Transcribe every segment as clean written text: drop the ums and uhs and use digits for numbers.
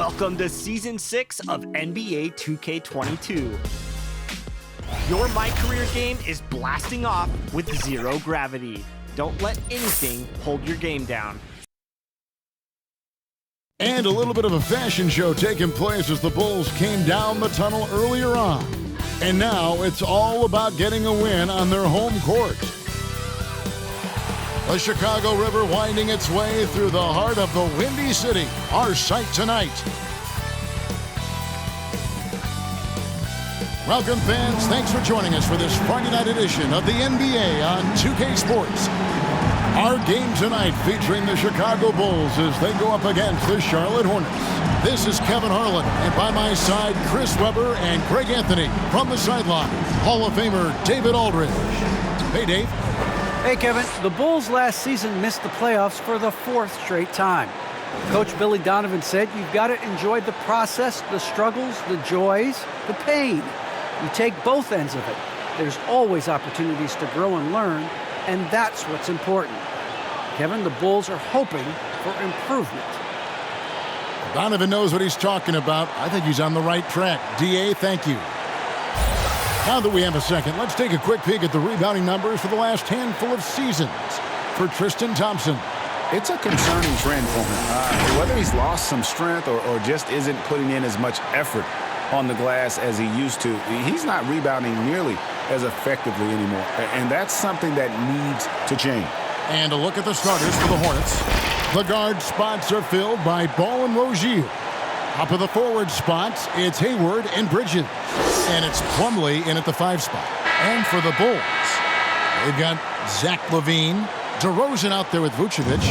Welcome to Season 6 of NBA 2K22. Your My Career game is blasting off with zero gravity. Don't let anything hold your game down. And a little bit of a fashion show taking place as the Bulls came down the tunnel earlier on. And now it's all about getting a win on their home court. The Chicago River winding its way through the heart of the Windy City, our sight tonight. Welcome, fans. Thanks for joining us for this Friday night edition of the NBA on 2K Sports. Our game tonight featuring the Chicago Bulls as they go up against the Charlotte Hornets. This is Kevin Harlan, and by my side, Chris Webber and Greg Anthony. From the sideline, Hall of Famer David Aldridge. Hey, Dave. Hey, Kevin. The Bulls last season missed the playoffs for the fourth straight time. Coach Billy Donovan said you've got to enjoy the process, the struggles, the joys, the pain. You take both ends of it. There's always opportunities to grow and learn, and that's what's important. Kevin, the Bulls are hoping for improvement. Donovan knows what he's talking about. I think he's on the right track. D.A., thank you. Now that we have a second, let's take a quick peek at the rebounding numbers for the last handful of seasons for Tristan Thompson. It's a concerning trend for him. Whether he's lost some strength or just isn't putting in as much effort on the glass as he used to, he's not rebounding nearly as effectively anymore. And that's something that needs to change. And a look at the starters for the Hornets. The guard spots are filled by Ball and Rozier. Up of the forward spots, it's Hayward and Bridges. And it's Plumlee in at the 5 spot. And for the Bulls, they've got Zach LaVine, DeRozan out there with Vucevic.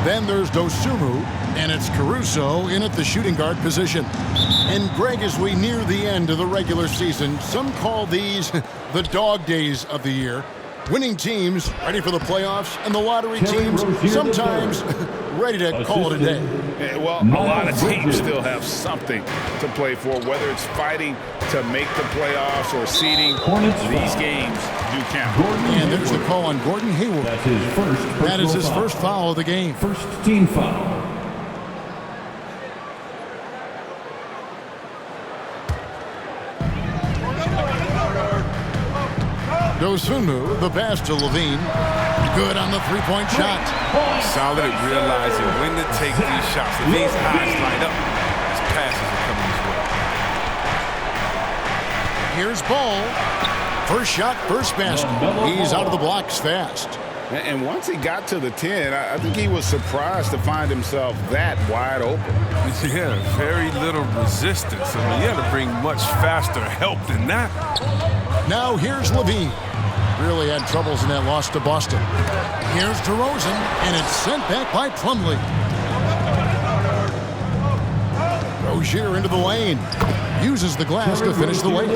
Then there's Dosunmu, and it's Caruso in at the shooting guard position. And Greg, as we near the end of the regular season, some call these the dog days of the year. Winning teams ready for the playoffs, and the lottery teams sometimes ready to call it a day. Well, a lot of teams still have something to play for, whether it's fighting to make the playoffs or seeding. These games do count. And there's the call on Gordon Hayward. That is his first foul of the game. First team foul. Dosunmu, the pass to LaVine. Good on the three-point shot. Solid at realizing when to take these shots. LaVine's eyes light up. His passes are coming his way. Here's Ball. First shot, first basket. He's out of the blocks fast. And once he got to the 10, I think he was surprised to find himself that wide open. Yeah, very little resistance. I mean, you had to bring much faster help than that. Now here's LaVine. Really had troubles in that loss to Boston. Here's DeRozan, and it's sent back by Plumlee. Rozier into the lane. Uses the glass to finish the lane.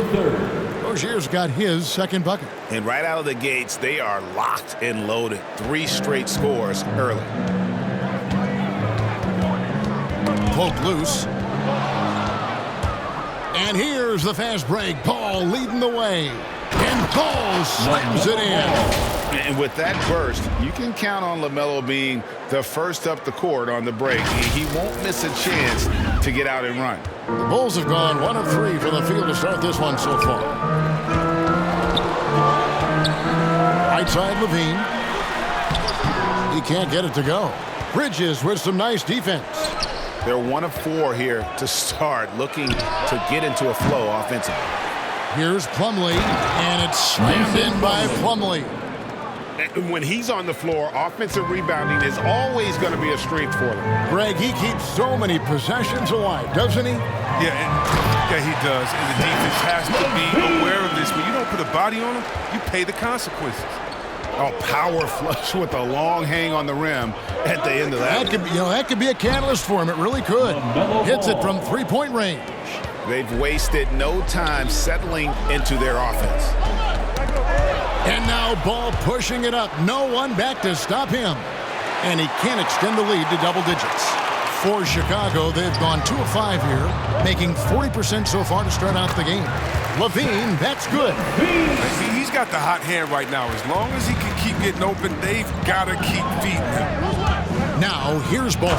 Rozier's got his second bucket. And right out of the gates, they are locked and loaded. 3 straight scores early. Pulled loose. And here's the fast break. Ball leading the way. And Ball slams it in. And with that burst, you can count on LaMelo being the first up the court on the break. He won't miss a chance to get out and run. The Bulls have gone 1 of 3 from the field to start this one so far. Right side, LaVine. He can't get it to go. Bridges with some nice defense. They're 1 of 4 here to start, looking to get into a flow offensively. Here's Plumlee, and it's slammed in by Plumlee. And when he's on the floor, offensive rebounding is always going to be a strength for them. Greg, he keeps so many possessions alive, doesn't he? Yeah, he does. And the defense has to be aware of this. When you don't put a body on him, you pay the consequences. A power flush with a long hang on the rim at the end of that. That could be a catalyst for him. It really could. Hits it from three-point range. They've wasted no time settling into their offense. And now Ball pushing it up. No one back to stop him. And he can't extend the lead to double digits. For Chicago, they've gone 2 of 5 here, making 40% so far to start out the game. LaVine, that's good. He's got the hot hand right now. As long as he can keep getting open, they've got to keep feeding him. Now, here's Ball.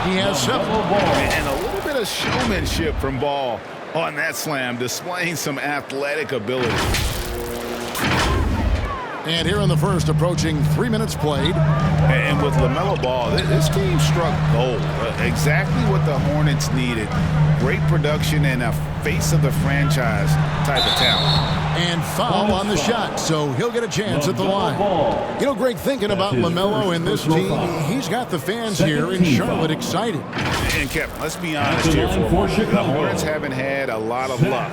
He has 7. And a little little bit of showmanship from Ball on that slam, displaying some athletic ability. And here in the first, approaching 3 minutes played. And with LaMelo Ball, this team struck gold. Exactly what the Hornets needed. Great production and a face of the franchise type of talent. And foul on the shot, so he'll get a chance at the line. You know, Greg, thinking about LaMelo and this team, he's got the fans here in Charlotte excited. And Kevin, let's be honest here for a moment. The Hornets haven't had a lot of luck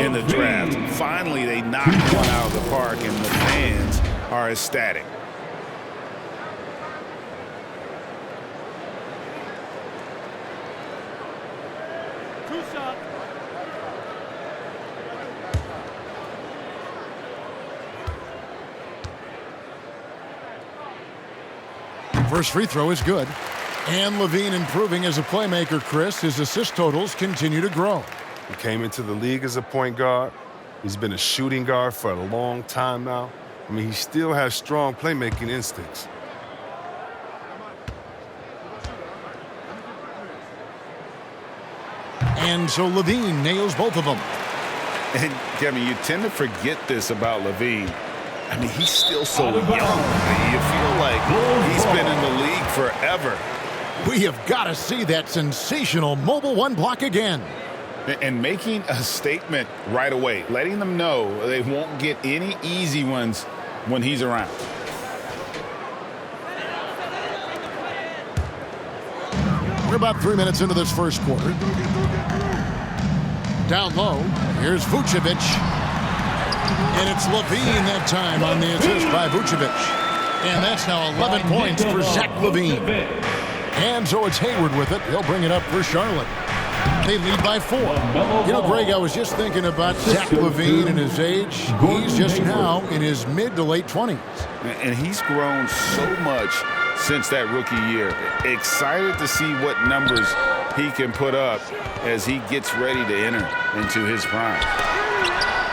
in the draft. Finally, they knocked one out of the park, and the fans are ecstatic. First free throw is good. And Levine improving as a playmaker, Chris. His assist totals continue to grow. He came into the league as a point guard. He's been a shooting guard for a long time now. I mean, he still has strong playmaking instincts. And so Levine nails both of them. And, Kevin, you tend to forget this about Levine. I mean, he's still so young. You feel like he's been in the league forever. We have got to see that sensational mobile one block again. And making a statement right away, letting them know they won't get any easy ones when he's around. We're about 3 minutes into this first quarter. Down low, here's Vucevic. And it's Levine that time on the assist by Vucevic. And that's now 11 points for Zach Levine. And so it's Hayward with it. He'll bring it up for Charlotte. They lead by 4. You know, Greg, I was just thinking about Zach Levine and his age. He's just now in his mid to late 20s. And he's grown so much since that rookie year. Excited to see what numbers he can put up as he gets ready to enter into his prime.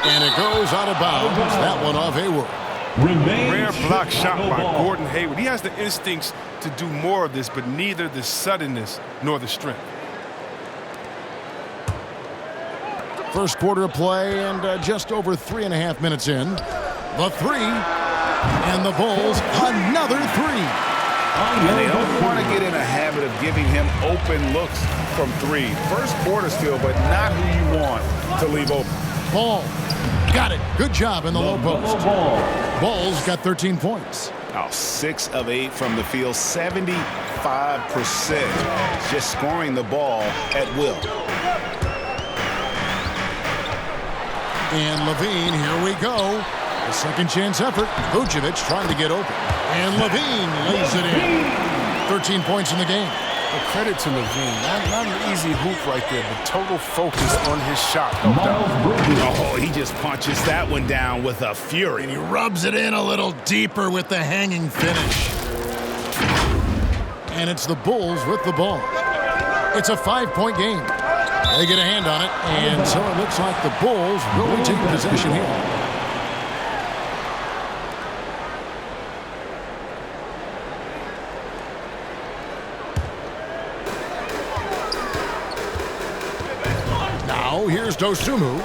And it goes out of bounds. That one off Hayward. Rare block shot by Gordon Hayward. He has the instincts to do more of this, but neither the suddenness nor the strength. First quarter of play and just over 3.5 minutes in. The three. And the Bulls, another three. And they don't want to get in a habit of giving him open looks from 3. First quarter still, but not who you want to leave open. Ball. Got it. Good job in the low post. Ball's got 13 points. Oh, 6 of 8 from the field, 75%. Just scoring the ball at will. And Levine, here we go. A second chance effort. Vucevic trying to get open. And Levine lays it in. 13 points in the game. Well, credit to Levine. Not an easy hoop right there, but total focus on his shot. No doubt. Oh, he just punches that one down with a fury. And he rubs it in a little deeper with the hanging finish. And it's the Bulls with the ball. It's a 5-point game. They get a hand on it, and so it looks like the Bulls will retain possession here. Now here's Dosunmu.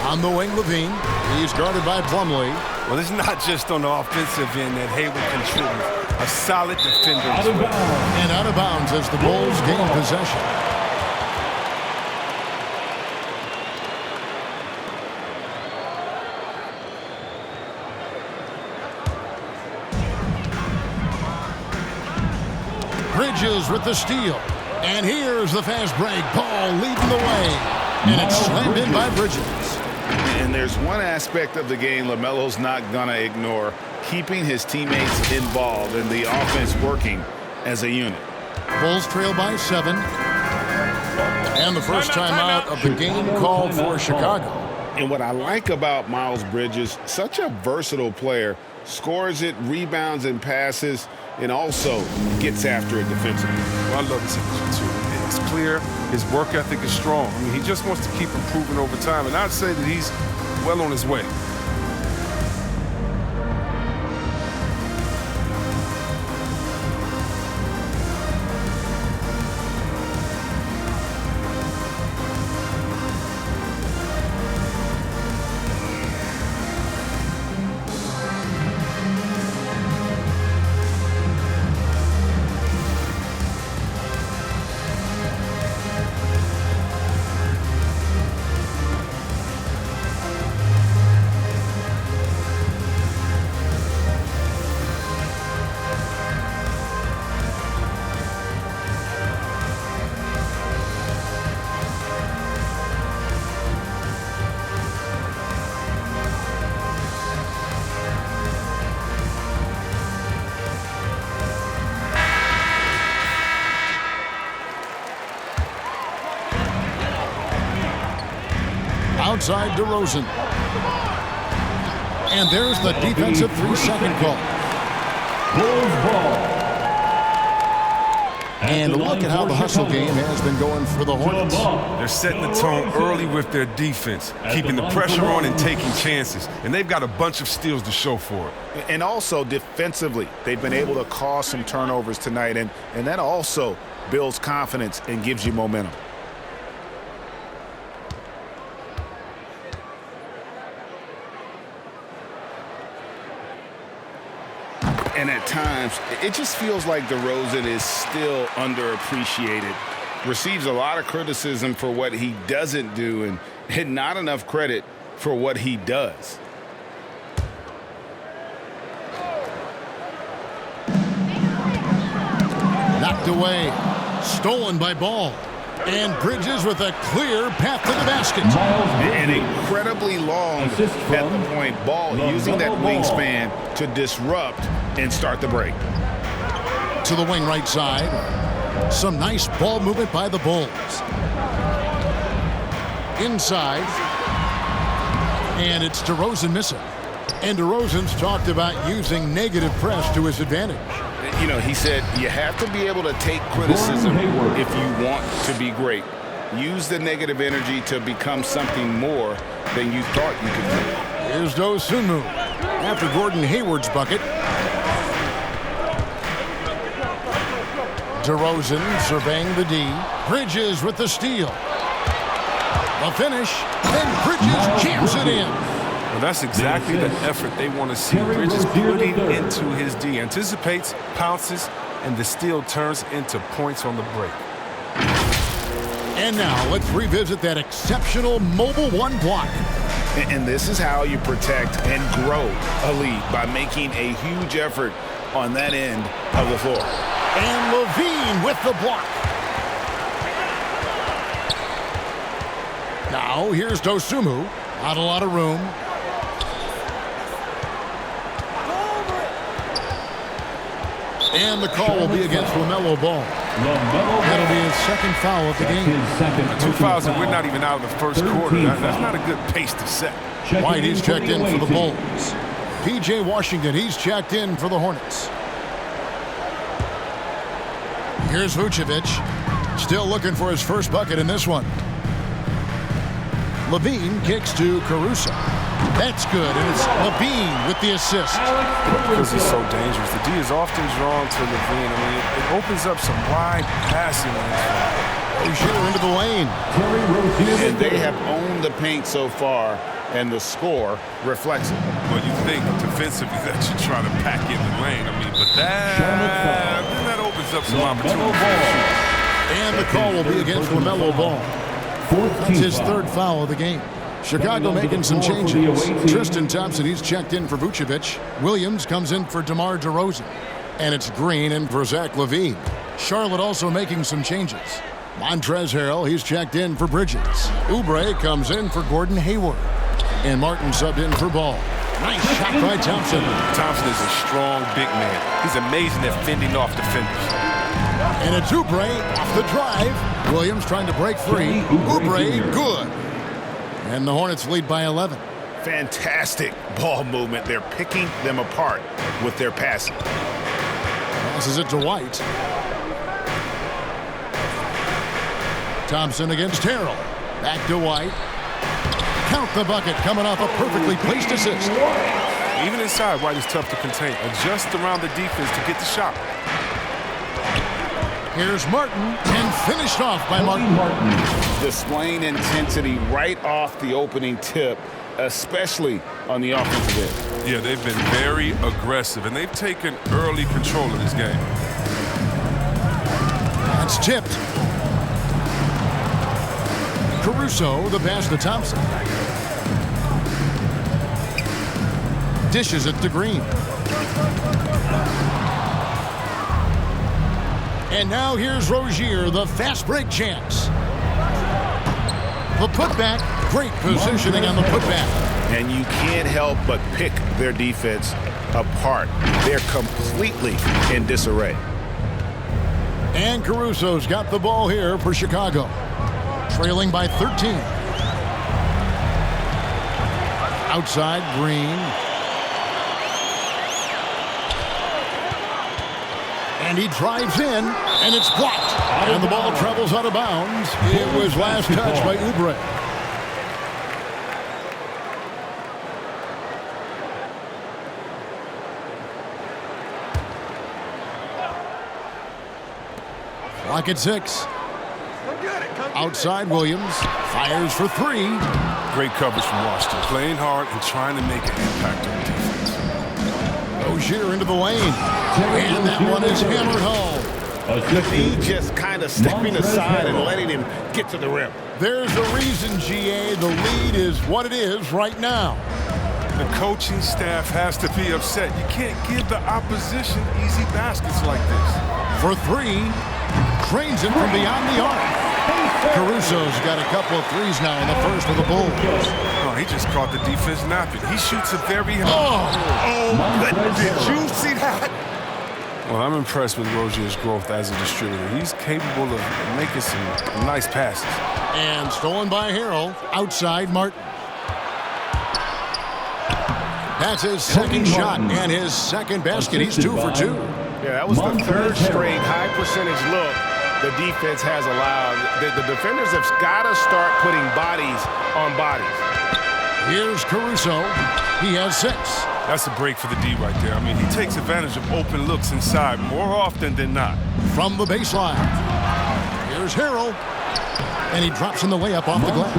On the wing, Levine. He's guarded by Plumlee. Well, it's not just on the offensive end that Hayward contributes. A solid defender as well. And out of bounds as the Bulls gain possession. Bridges with the steal. And here's the fast break. Ball leading the way. And it's slammed in by Bridges. And there's one aspect of the game LaMelo's not going to ignore. Keeping his teammates involved and the offense working as a unit. Bulls trail by 7. And the first time out of the game called for Chicago. And what I like about Miles Bridges, such a versatile player. Scores it, rebounds and passes, and also gets after it defensively. Well, I love this energy, too. It's clear. His work ethic is strong. I mean, he just wants to keep improving over time. And I'd say that he's well on his way. inside DeRozan. And there's the defensive 3-second call. And look at how the hustle game has been going for the Hornets. They're setting the tone early with their defense, keeping the pressure on and taking chances. And they've got a bunch of steals to show for it. And also defensively, they've been able to cause some turnovers tonight. And that also builds confidence and gives you momentum. And at times, it just feels like DeRozan is still underappreciated. Receives a lot of criticism for what he doesn't do and not enough credit for what he does. Knocked away. Stolen by Ball. And Bridges with a clear path to the basket. And incredibly long at the point. Ball using that wingspan to disrupt and start the break. To the wing right side. Some nice ball movement by the Bulls. Inside. And it's DeRozan missing. And DeRozan's talked about using negative press to his advantage. You know, he said you have to be able to take criticism if you want to be great. Use the negative energy to become something more than you thought you could do. Here's Dosunmu after Gordon Hayward's bucket. DeRozan surveying the D. Bridges with the steal. The finish. Then Bridges jams it in. Well, that's exactly the effort they want to see. Bridges putting into his D. Anticipates, pounces, and the steal turns into points on the break. And now let's revisit that exceptional mobile one block. And this is how you protect and grow a lead, by making a huge effort on that end of the floor. And Levine with the block. Now here's Dosunmu. Not a lot of room. And the call will be against LaMelo Ball. That'll be his second foul of the game. 2 fouls and we're not even out of the first quarter. That's not a good pace to set. White, he's checked in for the Bulls. P.J. Washington, he's checked in for the Hornets. Here's Vucevic. Still looking for his first bucket in this one. Levine kicks to Caruso. That's good, and it's Levine with the assist. Because he's so dangerous. The D is often drawn to Levine. I mean, it opens up some wide passing lanes. Rozier into the lane. And they have owned the paint so far, and the score reflects it. Well, you think defensively that you're trying to pack in the lane. I mean, but that opens up some opportunities. And the call will be against LaMelo Ball. That's his third foul of the game. Chicago making some changes. Tristan Thompson, he's checked in for Vucevic. Williams comes in for DeMar DeRozan. And it's Green in for Zach LaVine. Charlotte also making some changes. Montrezl Harrell, he's checked in for Bridges. Oubre comes in for Gordon Hayward. And Martin subbed in for Ball. Nice shot by Thompson. Thompson is a strong big man. He's amazing at fending off defenders. And it's Oubre off the drive. Williams trying to break free. Oubre, good. And the Hornets lead by 11. Fantastic ball movement. They're picking them apart with their passing. Passes it to White. Thompson against Harrell. Back to White. Count the bucket, coming off a perfectly placed assist. Even inside, White is tough to contain. Adjust around the defense to get the shot. Here's Martin, and finished off by Martin. Displaying intensity right off the opening tip, especially on the offensive end. Yeah, they've been very aggressive, and they've taken early control of this game. That's tipped. Caruso, the pass to Thompson. Dishes it to Green. And now here's Rozier, the fast break chance. The putback, great positioning on the putback. And you can't help but pick their defense apart. They're completely in disarray. And Caruso's got the ball here for Chicago. Trailing by 13. Outside, Green. And he drives in, and it's blocked. And the ball travels out of bounds. It was last touched by Oubre. Clock at 6. Outside, Williams fires for 3. Great coverage from Washington. Playing hard and trying to make an impact on defense. Rozier into the lane. And that one is hammered home. He just kind of stepping aside and letting him get to the rim. There's a reason, GA. The lead is what it is right now. The coaching staff has to be upset. You can't give the opposition easy baskets like this. For 3. Trains it from beyond the arc. Caruso's got a couple of threes now in the first of the Bulls. Oh, he just caught the defense napping. He shoots it very hard. Oh, did you see that? Well, I'm impressed with Rozier's growth as a distributor. He's capable of making some nice passes. And stolen by Harrell. Outside, Martin. That's his second shot and his second basket. He's 2 for 2. Yeah, that was the third straight high percentage look the defense has allowed. The defenders have got to start putting bodies on bodies. Here's Caruso. He has 6. That's a break for the D right there. I mean, he takes advantage of open looks inside more often than not. From the baseline. Here's Harrell. And he drops in the layup off the glass.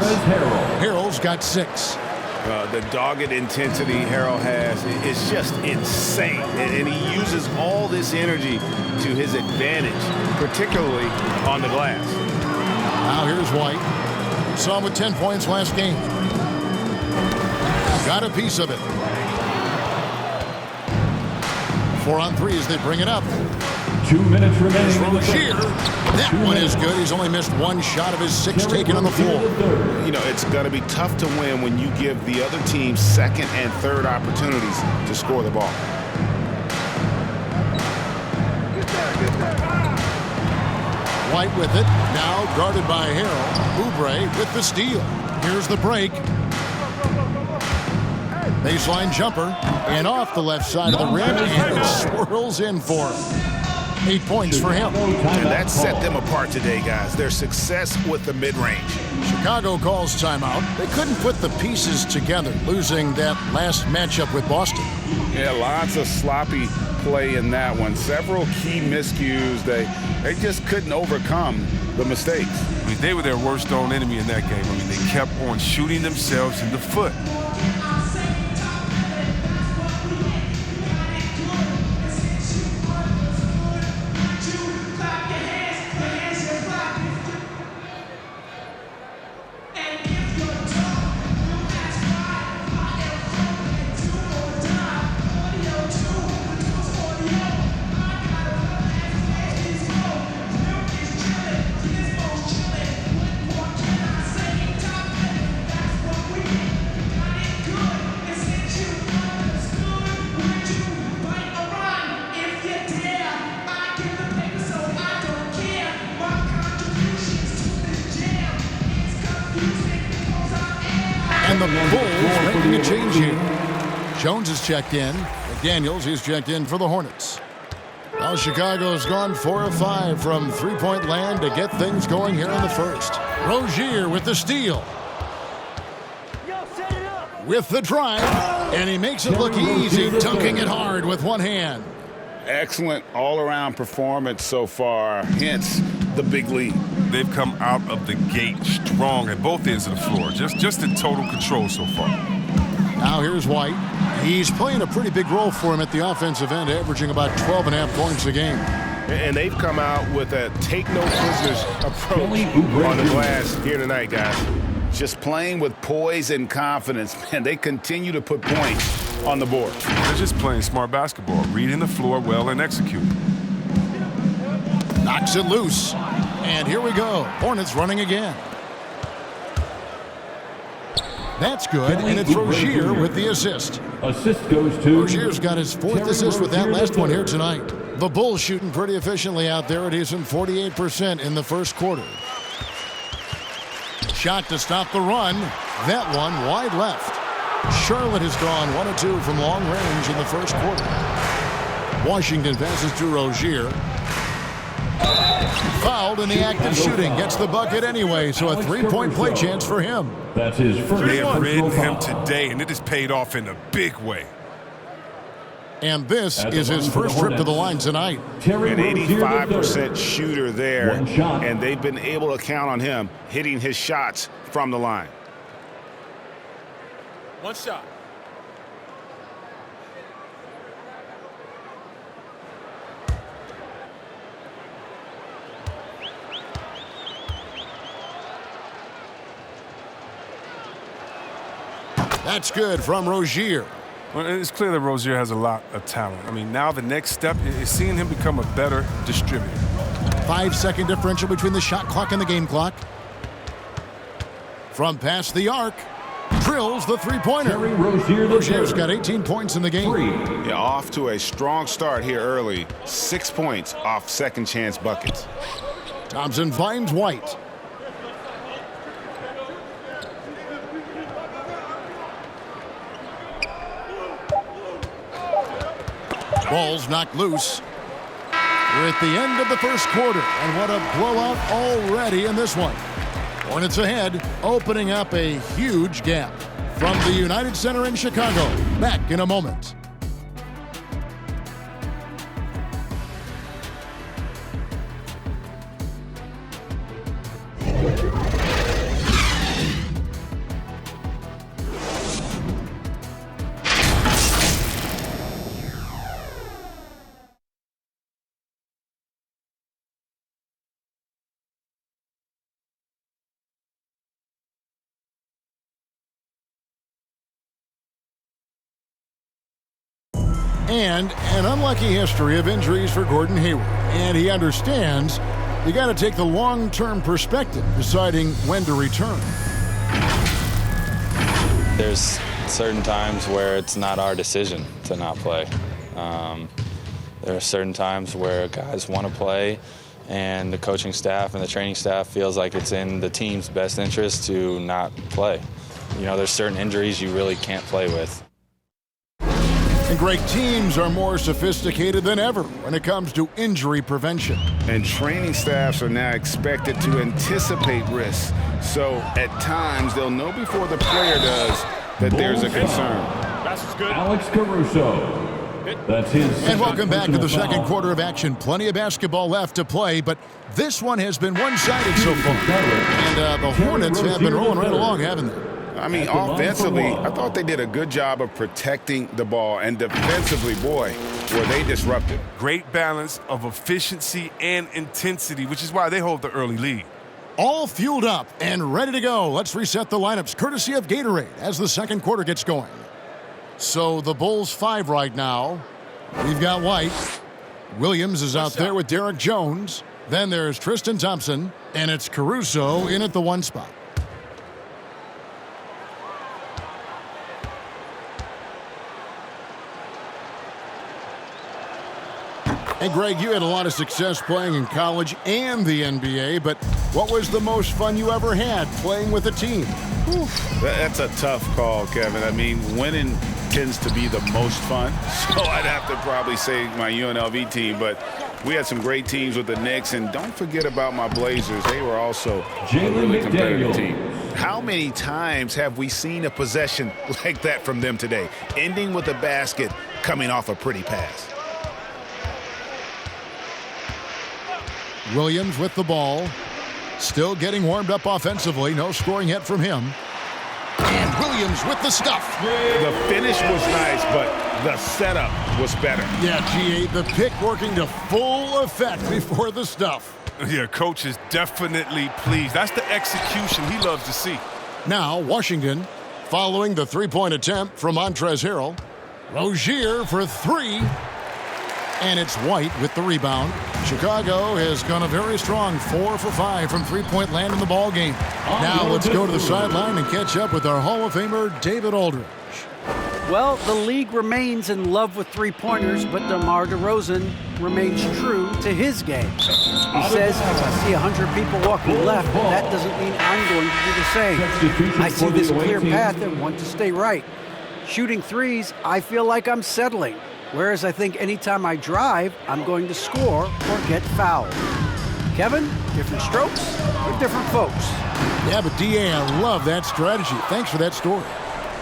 Harrell's got 6. The dogged intensity Harrell has is just insane. And he uses all this energy to his advantage, particularly on the glass. Now here's White. Saw him with 10 points last game. Got a piece of it. 4 on 3 as they bring it up. 2 minutes remaining. Rozier. That one is good. He's only missed 1 shot of his 6 taken on the floor. You know, it's going to be tough to win when you give the other team second and third opportunities to score the ball. White with it. Now guarded by Harrell. Oubre with the steal. Here's the break. Baseline jumper. And off the left side of the rim. And it swirls in for him. 8 points for him. And that set them apart today, guys. Their success with the mid-range. Chicago calls timeout. They couldn't put the pieces together, losing that last matchup with Boston. Yeah, lots of sloppy play in that one. Several key miscues. They just couldn't overcome the mistakes. I mean, they were their worst own enemy in that game. I mean, they kept on shooting themselves in the foot. And the Bulls making a change here. Jones is checked in. McDaniels is checked in for the Hornets. Now Chicago's gone 4 of 5 from three-point land to get things going here in the first. Rozier with the steal. With the drive. And he makes it look easy, dunking it hard with one hand. Excellent all-around performance so far, hence the big lead. They've come out of the gate strong at both ends of the floor, just in total control so far. Now here's White. He's playing a pretty big role for him at the offensive end, averaging about 12.5 points a game. And they've come out with a take-no-prisoners approach on the glass here tonight, guys. Just playing with poise and confidence, man. They continue to put points on the board. They're just playing smart basketball, reading the floor well and executing. Knocks it loose. And here we go. Hornets running again. That's good, and it's Rozier with the assist. Assist goes to Rozier's got his 4th assist with that last one here tonight. The Bulls shooting pretty efficiently out there. It is in 48% in the first quarter. Shot to stop the run. That one wide left. Charlotte has gone 1 of 2 from long range in the first quarter. Washington passes to Rozier. Fouled in the act of shooting. Gets the bucket anyway, so a 3-point play chance for him. That's his first. They have ridden him foul. today, and it has paid off in a big way. And this is his first trip to the line tonight. An 85% shooter there, and they've been able to count on him hitting his shots from the line. One shot. That's good from Rozier. Well, it's clear that Rozier has a lot of talent. I mean, now the next step is seeing him become a better distributor. 5-second differential between the shot clock and the game clock. From past the arc, drills the three-pointer. Rozier's got 18 points in the game. Yeah, off to a strong start here early. 6 points off second chance buckets. Thompson finds White. Ball's knocked loose. We're at the end of the first quarter, and what a blowout already in this one. Hornets ahead, opening up a huge gap. From the United Center in Chicago, back in a moment. And an unlucky history of injuries for Gordon Hayward. And he understands you got to take the long-term perspective, deciding when to return. There's certain times where it's not our decision to not play. There are certain times where guys want to play, and the coaching staff and the training staff feels like it's in the team's best interest to not play. You know, there's certain injuries you really can't play with. And great teams are more sophisticated than ever when it comes to injury prevention. And training staffs are now expected to anticipate risks. So at times they'll know before the player does that there's a concern. Alex Caruso. That's his. And welcome back to the second quarter of action. Plenty of basketball left to play, but this one has been one-sided so far. And the Hornets have been rolling right along, haven't they? I mean, offensively, I thought they did a good job of protecting the ball. And defensively, boy, were they disruptive. Great balance of efficiency and intensity, which is why they hold the early lead. All fueled up and ready to go. Let's reset the lineups, courtesy of Gatorade, as the second quarter gets going. So the Bulls 5 right now. We've got White. Williams is out there with Derek Jones. Then there's Tristan Thompson, and it's Caruso in at the 1 spot. And Greg, you had a lot of success playing in college and the NBA, but what was the most fun you ever had playing with a team? That's a tough call, Kevin. I mean, winning tends to be the most fun, so I'd have to probably say my UNLV team, but we had some great teams with the Knicks, and don't forget about my Blazers. They were also a really competitive team. How many times have we seen a possession like that from them today, ending with a basket coming off a pretty pass? Williams with the ball. Still getting warmed up offensively. No scoring yet from him. And Williams with the stuff. The finish was nice, but the setup was better. Yeah, G8, the pick working to full effect before the stuff. Yeah, coach is definitely pleased. That's the execution he loves to see. Now, Washington following the three-point attempt from Montrezl Harrell. Rozier for 3. And it's White with the rebound. Chicago has gone a very strong 4 for 5 from three-point land in the ball game. Now let's go to the sideline and catch up with our Hall of Famer, David Aldridge. Well, the league remains in love with three-pointers, but DeMar DeRozan remains true to his game. He says, if I see 100 people walking left, that doesn't mean I'm going to do the same. I see this clear path and want to stay right. Shooting threes, I feel like I'm settling. Whereas I think anytime I drive, I'm going to score or get fouled. Kevin, different strokes for different folks. Yeah, but D.A., I love that strategy. Thanks for that story.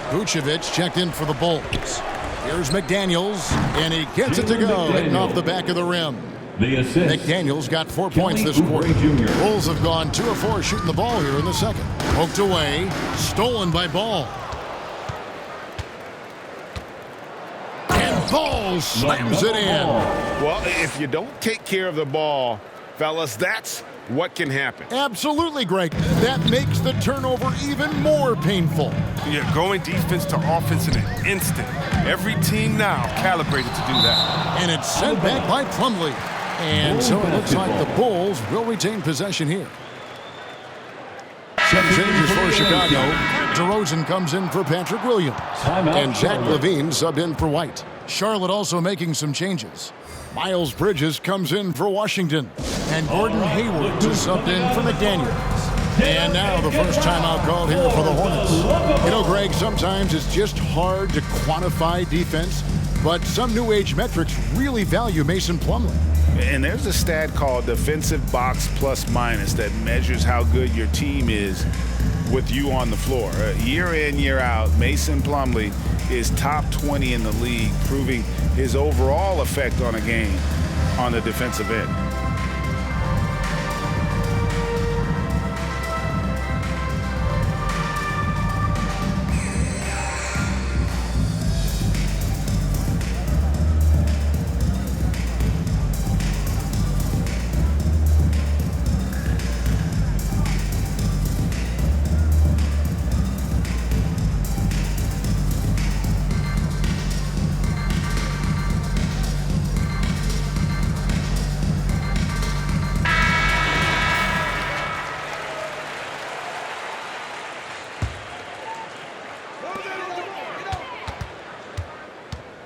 Vucevic checked in for the Bulls. Here's McDaniels, and he gets it to go, hitting off the back of the rim. The assist. McDaniels got 4 points this quarter. Bulls have gone 2 of 4 shooting the ball here in the second. Poked away, stolen by Ball. And Ball slams it in. Well, if you don't take care of the ball, fellas, that's what can happen. Absolutely, Greg. That makes the turnover even more painful. Yeah, going defense to offense in an instant. Every team now calibrated to do that. And it's sent back by Plumlee. And so it looks like the Bulls will retain possession here. Some changes for Chicago. DeRozan comes in for Patrick Williams. And Zach LaVine subbed in for White. Charlotte also making some changes. Miles Bridges comes in for Washington. And Gordon Hayward is subbed in for McDaniels. And now the first timeout called here for the Hornets. You know, Greg, sometimes it's just hard to quantify defense, but some new age metrics really value Mason Plumlee. And there's a stat called defensive box plus minus that measures how good your team is with you on the floor. Year in, year out, Mason Plumlee is top 20 in the league, proving his overall effect on a game on the defensive end.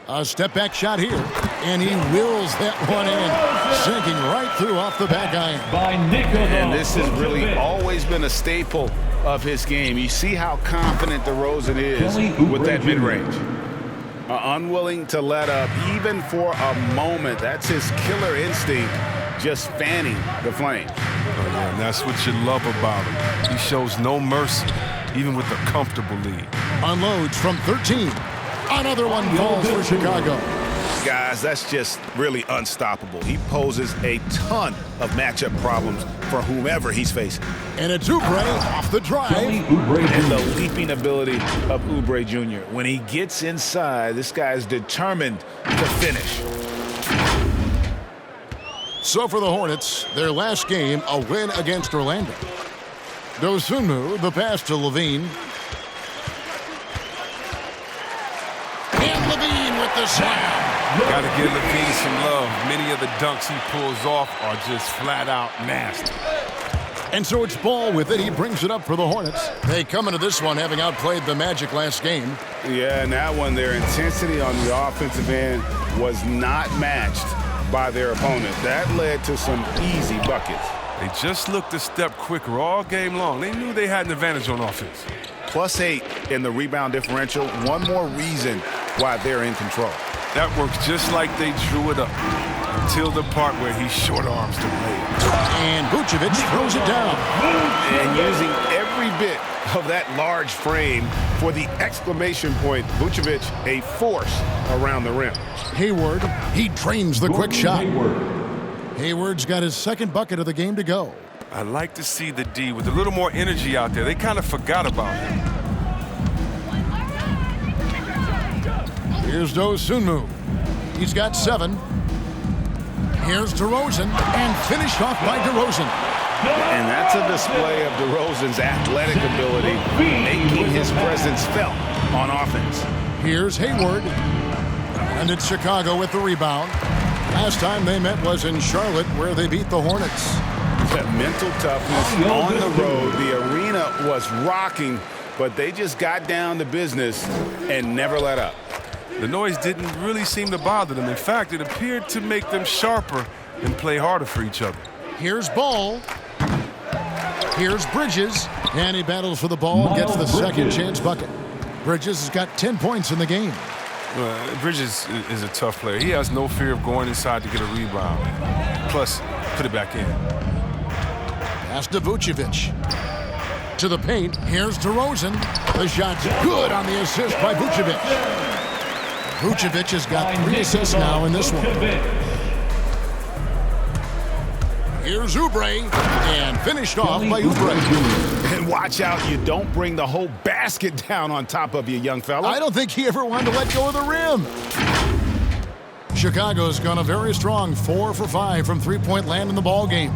A step-back shot here, and he wills that one in, sinking right through off the back iron. And this has really always been a staple of his game. You see how confident DeRozan is with that mid-range. Unwilling to let up, even for a moment. That's his killer instinct, just fanning the flame. Oh, yeah, and that's what you love about him. He shows no mercy, even with a comfortable lead. Unloads from 13. Another one falls for Chicago. Guys, that's just really unstoppable. He poses a ton of matchup problems for whomever he's facing. And it's Oubre off the drive. And the leaping ability of Oubre Jr. When he gets inside, this guy is determined to finish. So for the Hornets, their last game, a win against Orlando. Dosunmu, the pass to LaVine. And LaVine with the slam. Got to give LaVine some love. Many of the dunks he pulls off are just flat out nasty. And so it's Ball with it. He brings it up for the Hornets. They come into this one having outplayed the Magic last game. Yeah, and that one, their intensity on the offensive end was not matched by their opponent. That led to some easy buckets. They just looked a step quicker all game long. They knew they had an advantage on offense. +8 in the rebound differential. One more reason why they're in control. That works just like they drew it up until the part where he short arms the lay. And Vucevic throws it down. And using every bit of that large frame for the exclamation point, Vucevic a force around the rim. Hayward, he drains the quick shot. Hayward's got his second bucket of the game to go. I like to see the D with a little more energy out there. They kind of forgot about him. Here's Dosunmu. He's got 7. Here's DeRozan, and finished off by DeRozan. And that's a display of DeRozan's athletic ability, making his presence felt on offense. Here's Hayward. And it's Chicago with the rebound. Last time they met was in Charlotte, where they beat the Hornets. That mental toughness on the road. The arena was rocking, but they just got down to business and never let up. The noise didn't really seem to bother them. In fact, it appeared to make them sharper and play harder for each other. Here's Ball. Here's Bridges. And he battles for the ball and gets the second chance bucket. Bridges has got 10 points in the game. Bridges is a tough player. He has no fear of going inside to get a rebound. Plus, put it back in. Pass to Vucevic. To the paint. Here's DeRozan. The shot's good on the assist by Vucevic. Vucevic has got 3 assists now in this one. Here's Oubre, and finished off by Oubre. And watch out, you don't bring the whole basket down on top of you, young fella. I don't think he ever wanted to let go of the rim. Chicago's gone a very strong 4 for 5 from three-point land in the ball game.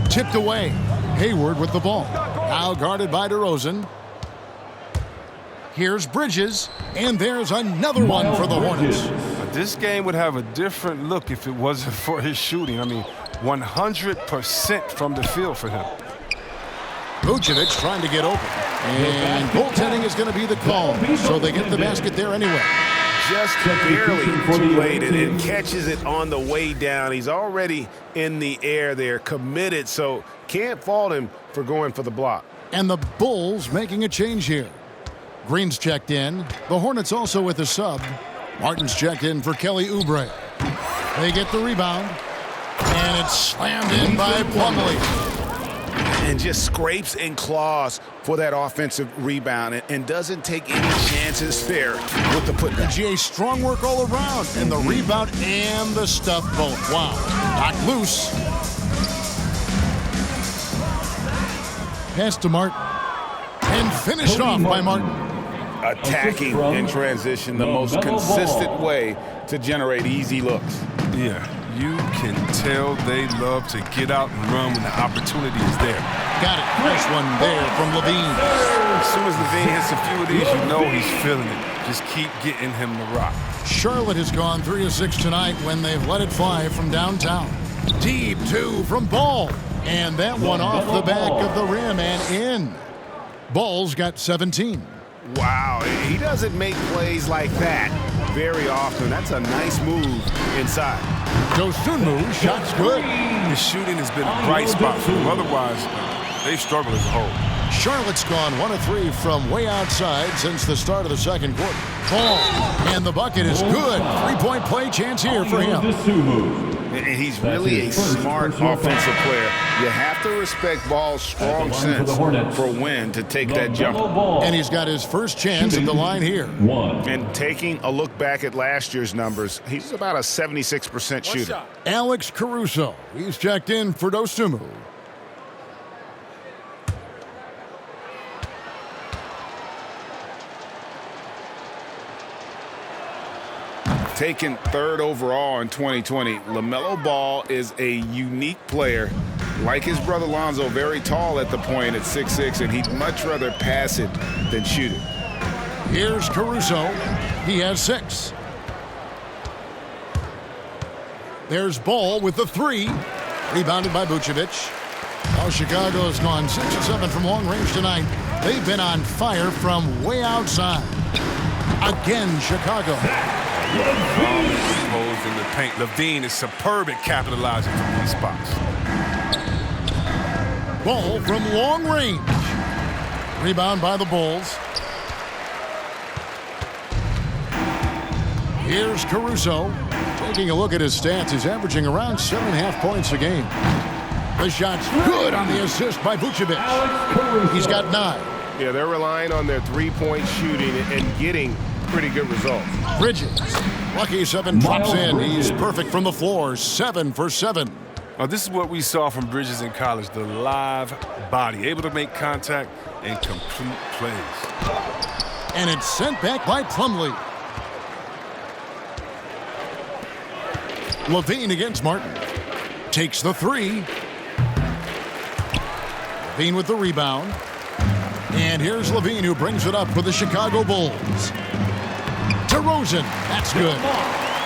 Tipped away. Hayward with the ball. Now guarded by DeRozan. Here's Bridges, and there's another one for the Hornets. This game would have a different look if it wasn't for his shooting. I mean, 100% from the field for him. Vucevic trying to get open. And goaltending is going to be the call, so they get the basket there anyway. Just barely too late and catches it on the way down. He's already in the air there, committed, so can't fault him for going for the block. And the Bulls making a change here. Green's checked in. The Hornets also with a sub. Martin's checked in for Kelly Oubre. They get the rebound. And it's slammed in by Plumlee. And just scrapes and claws for that offensive rebound and doesn't take any chances there with the putback. GA strong work all around. And the rebound and the stuff both. Wow. Knocked loose. Pass to Martin. And finished off by Martin. Attacking in transition, the most consistent way to generate easy looks. Yeah, you can tell they love to get out and run when the opportunity is there. Got it. Nice one there from Levine. As soon as Levine hits a few of these, you know he's feeling it. Just keep getting him the rock. Charlotte has gone 3 of 6 tonight when they've let it fly from downtown. Deep 2 from Ball. And that one off the back of the rim and in. Ball's got 17. Wow, he doesn't make plays like that very often. That's a nice move inside. Dosunmu, shot's good. His shooting has been a bright spot for them. Otherwise, they've struggled as a whole. Charlotte's gone 1 of 3 from way outside since the start of the second quarter. Ball, and the bucket is good. 3-point play chance here for him. And he's really a smart offensive player. You have to respect Ball's strong sense for when to take that jump. And he's got his first chance at the line here. And taking a look back at last year's numbers, he's about a 76% shooter. Alex Caruso, he's checked in for Dosunmu. Taken 3rd overall in 2020, LaMelo Ball is a unique player. Like his brother Lonzo, very tall at the point at 6'6", and he'd much rather pass it than shoot it. Here's Caruso. He has 6. There's Ball with the 3. Rebounded by Vucevic. Now Chicago's gone 6 of 7 from long range tonight. They've been on fire from way outside. Again, Chicago. Holes in the paint. Levine is superb at capitalizing from these spots. Ball from long range. Rebound by the Bulls. Here's Caruso. Taking a look at his stats, he's averaging around 7.5 points a game. The shot's good on the assist by Vucevic. He's got 9. Yeah, they're relying on their three-point shooting and getting pretty good results. Bridges. Lucky 7 drops in. He's perfect from the floor. 7 for 7. Now, this is what we saw from Bridges in college, the live body, able to make contact and complete plays. And it's sent back by Plumlee. Levine against Martin. Takes the 3. Levine with the rebound. And here's Levine who brings it up for the Chicago Bulls. DeRozan, that's good.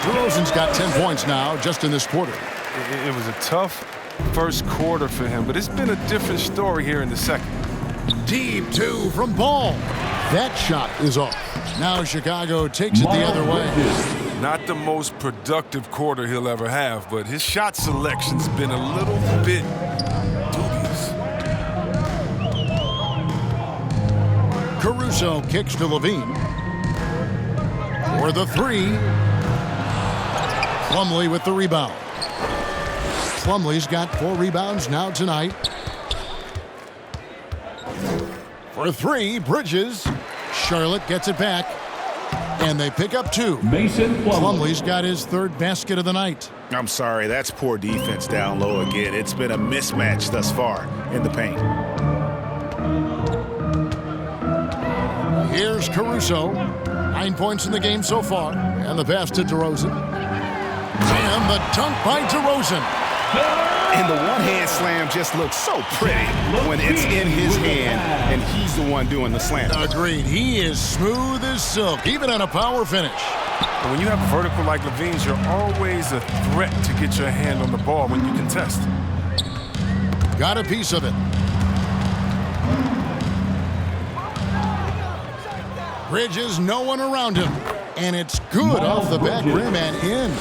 DeRozan's got 10 points now just in this quarter. It was a tough first quarter for him, but it's been a different story here in the second. Deep 2 from Ball. That shot is off. Now Chicago takes it the other way. Not the most productive quarter he'll ever have, but his shot selection's been a little bit dubious. Caruso kicks to Levine. For the three. Plumlee with the rebound. Plumlee's got 4 rebounds now tonight. For three, Bridges. Charlotte gets it back. And they pick up 2. Mason Plumlee's got his 3rd basket of the night. I'm sorry, that's poor defense down low again. It's been a mismatch thus far in the paint. Here's Caruso. 9 points in the game so far. And the pass to DeRozan. And the dunk by DeRozan. And the one-hand slam just looks so pretty when it's in his hand and he's the one doing the slam. Agreed. He is smooth as silk, even on a power finish. And when you have a vertical like Levine's, you're always a threat to get your hand on the ball when you contest. Got a piece of it. Bridges, no one around him. And it's good off the back rim and in.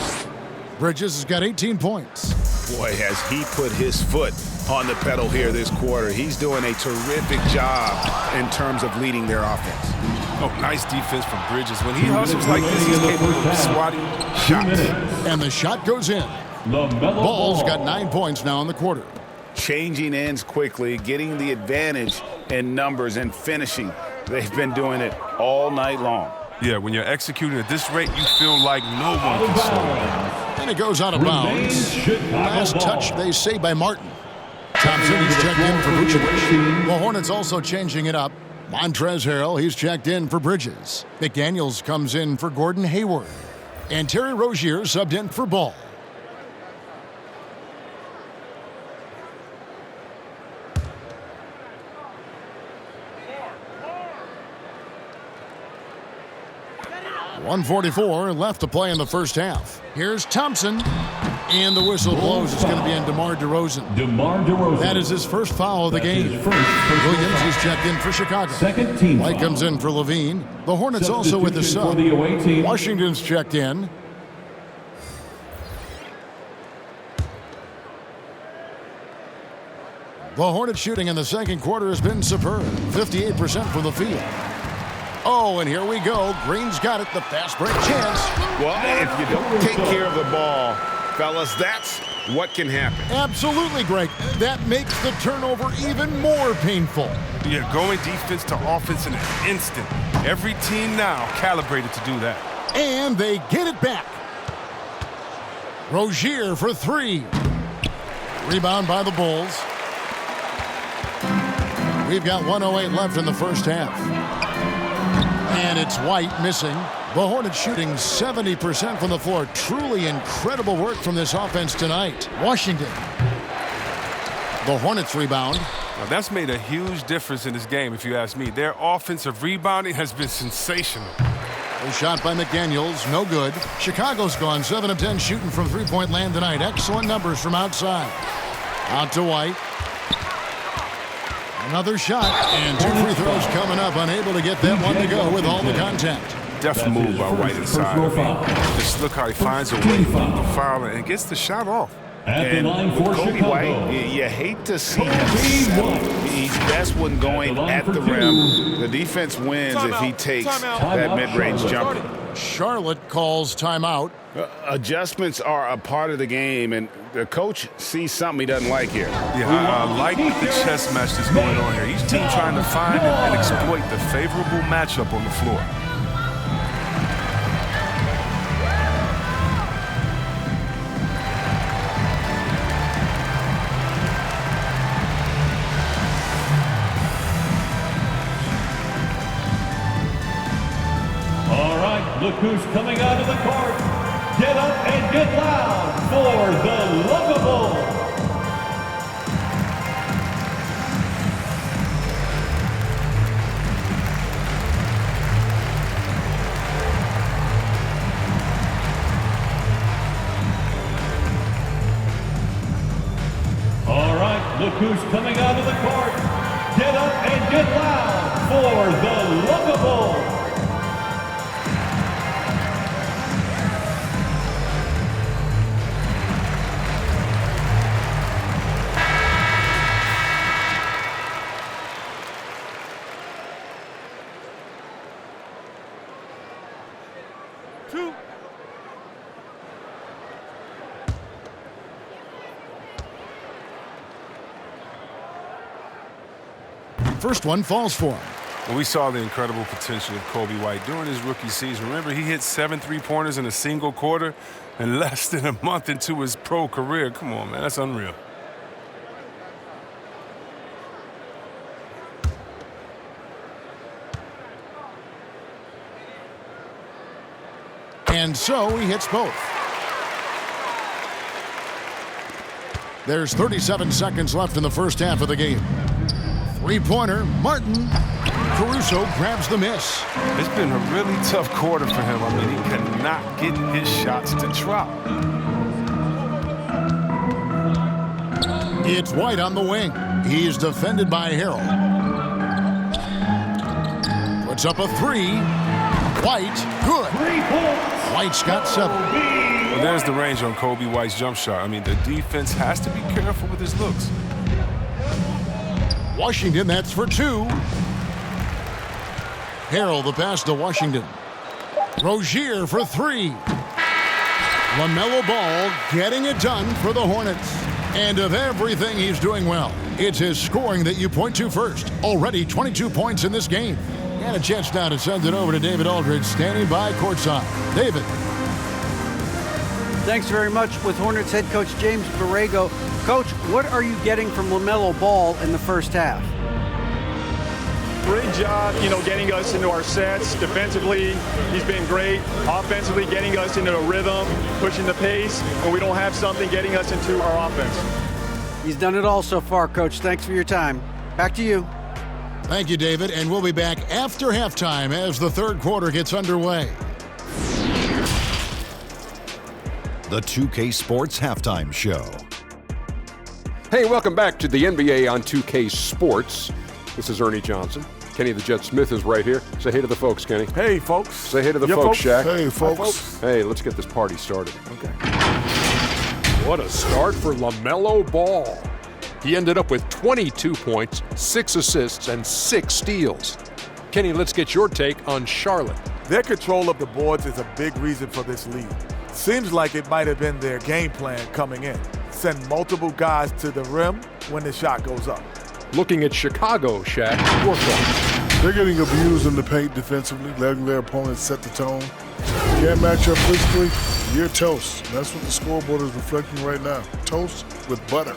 Bridges has got 18 points. Boy, has he put his foot on the pedal here this quarter. He's doing a terrific job in terms of leading their offense. Oh, nice defense from Bridges. When he hustles like this, he's capable of swatting shots. And the shot goes in. Ball's got 9 points now in the quarter. Changing ends quickly, getting the advantage in numbers and finishing. They've been doing it all night long. Yeah, when you're executing at this rate, you feel like no one can slow you down. And it goes out of bounds. Last touch, they say, by Martin. Thompson, he's checked in for Vucevic. The Hornets also changing it up. Montrezl Harrell, he's checked in for Bridges. McDaniels comes in for Gordon Hayward. And Terry Rozier subbed in for Ball. .144 left to play in the first half. Here's Thompson. And the whistle blows. It's going to be on DeMar DeRozan. That is his first foul of the game. Williams is checked in for Chicago. Second team White comes in for Levine. The Hornets also with the sub. Washington's checked in. The Hornets shooting in the second quarter has been superb. 58% from the field. Oh, and here we go. Green's got it. The fast break chance. Well, if you don't take care of the ball, fellas, that's what can happen. Absolutely, Greg. That makes the turnover even more painful. Yeah, going defense to offense in an instant. Every team now calibrated to do that. And they get it back. Rozier for 3. Rebound by the Bulls. We've got 1:08 left in the first half. And it's White missing. The Hornets shooting 70% from the floor. Truly incredible work from this offense tonight. Washington. The Hornets rebound. Now, that's made a huge difference in this game, if you ask me. Their offensive rebounding has been sensational. A shot by McDaniels, no good. Chicago's gone 7 of 10 shooting from three-point land tonight. Excellent numbers from outside. Out to White. Another shot, and 2 free throws coming up. Unable to get that one to go with all the contact. Deft move by White inside. Just look how he finds a way to foul and gets the shot off. And with Kobe White, you hate to see him settle. He's best when going at the rim. The defense wins if he takes that mid-range jumper. Charlotte calls timeout. Adjustments are a part of the game, and the coach sees something he doesn't like here. Yeah, I like the chess match that's going on here. Each team trying to find and exploit the favorable matchup on the floor. Look who's coming out of the court. Get up and get loud for the Lookable. All right, look who's coming out of the court. Get up and get loud for the Lookable. 2. First one falls for him. Well, we saw the incredible potential of Kobe White during his rookie season. Remember, he hit 7 3-pointers in a single quarter and less than a month into his pro career. Come on, man, that's unreal. And so he hits both. There's 37 seconds left in the first half of the game. Three-pointer, Martin. Caruso grabs the miss. It's been a really tough quarter for him. I mean, he cannot get his shots to drop. It's White on the wing. He's defended by Harrell. Puts up a three. White, good. 3 points. White's got 7. Well, there's the range on Kobe White's jump shot. I mean, the defense has to be careful with his looks. Washington, that's for 2. Harrell, the pass to Washington. Rozier for 3. LaMelo Ball getting it done for the Hornets. And of everything he's doing well, it's his scoring that you point to first. Already 22 points in this game. And a chance now to send it over to David Aldridge, standing by courtside. David. Thanks very much. With Hornets head coach James Borrego. Coach, what are you getting from LaMelo Ball in the first half? Great job, getting us into our sets. Defensively, he's been great. Offensively, getting us into a rhythm, pushing the pace. When we don't have something, getting us into our offense. He's done it all so far, Coach. Thanks for your time. Back to you. Thank you, David. And we'll be back after halftime as the third quarter gets underway. The 2K Sports Halftime Show. Hey, welcome back to the NBA on 2K Sports. This is Ernie Johnson. Kenny the Jet Smith is right here. Say hey to the folks, Kenny. Hey, folks. Say hey to the folks, Shaq. Hey, folks. Hi, folks. Hey, let's get this party started. Okay. What a start for LaMelo Ball. He ended up with 22 points, 6 assists, and 6 steals. Kenny, let's get your take on Charlotte. Their control of the boards is a big reason for this lead. Seems like it might have been their game plan coming in. Send multiple guys to the rim when the shot goes up. Looking at Chicago, Shaq, your thoughts? They're getting abused in the paint defensively, letting their opponents set the tone. Can't match up physically, you're toast. That's what the scoreboard is reflecting right now. Toast with butter.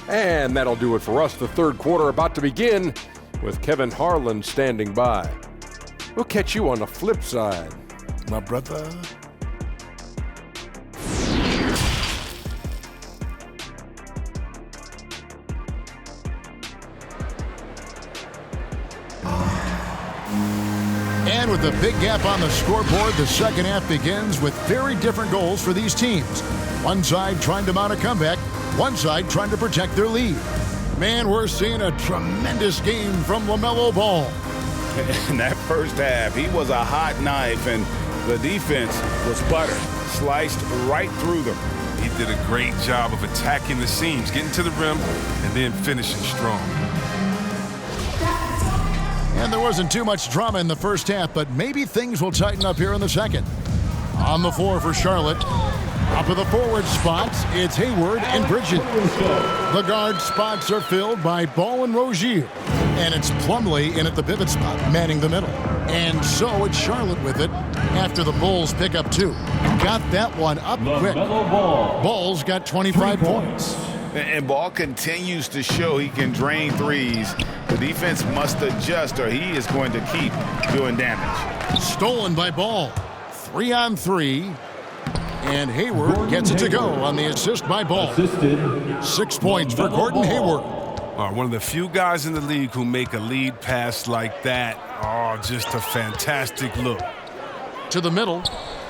And that'll do it for us. The third quarter about to begin with Kevin Harlan standing by. We'll catch you on the flip side. My brother. And with a big gap on the scoreboard, the second half begins with very different goals for these teams. One side trying to mount a comeback, one side trying to protect their lead. Man, we're seeing a tremendous game from LaMelo Ball. In that first half, he was a hot knife, and the defense was butter, sliced right through them. He did a great job of attacking the seams, getting to the rim, and then finishing strong. And there wasn't too much drama in the first half, but maybe things will tighten up here in the second. On the floor for Charlotte. Up of the forward spots, it's Hayward and Bridges. The guard spots are filled by Ball and Rozier. And it's Plumlee in at the pivot spot, manning the middle. And so it's Charlotte with it after the Bulls pick up 2. Got that one up quick. Ball's got 25 points. And Ball continues to show he can drain threes. The defense must adjust or he is going to keep doing damage. Stolen by Ball. 3-on-3. And Hayward gets it to go on the assist by Ball. 6 points for Gordon Hayward. One of the few guys in the league who make a lead pass like that. Oh, just a fantastic look. To the middle.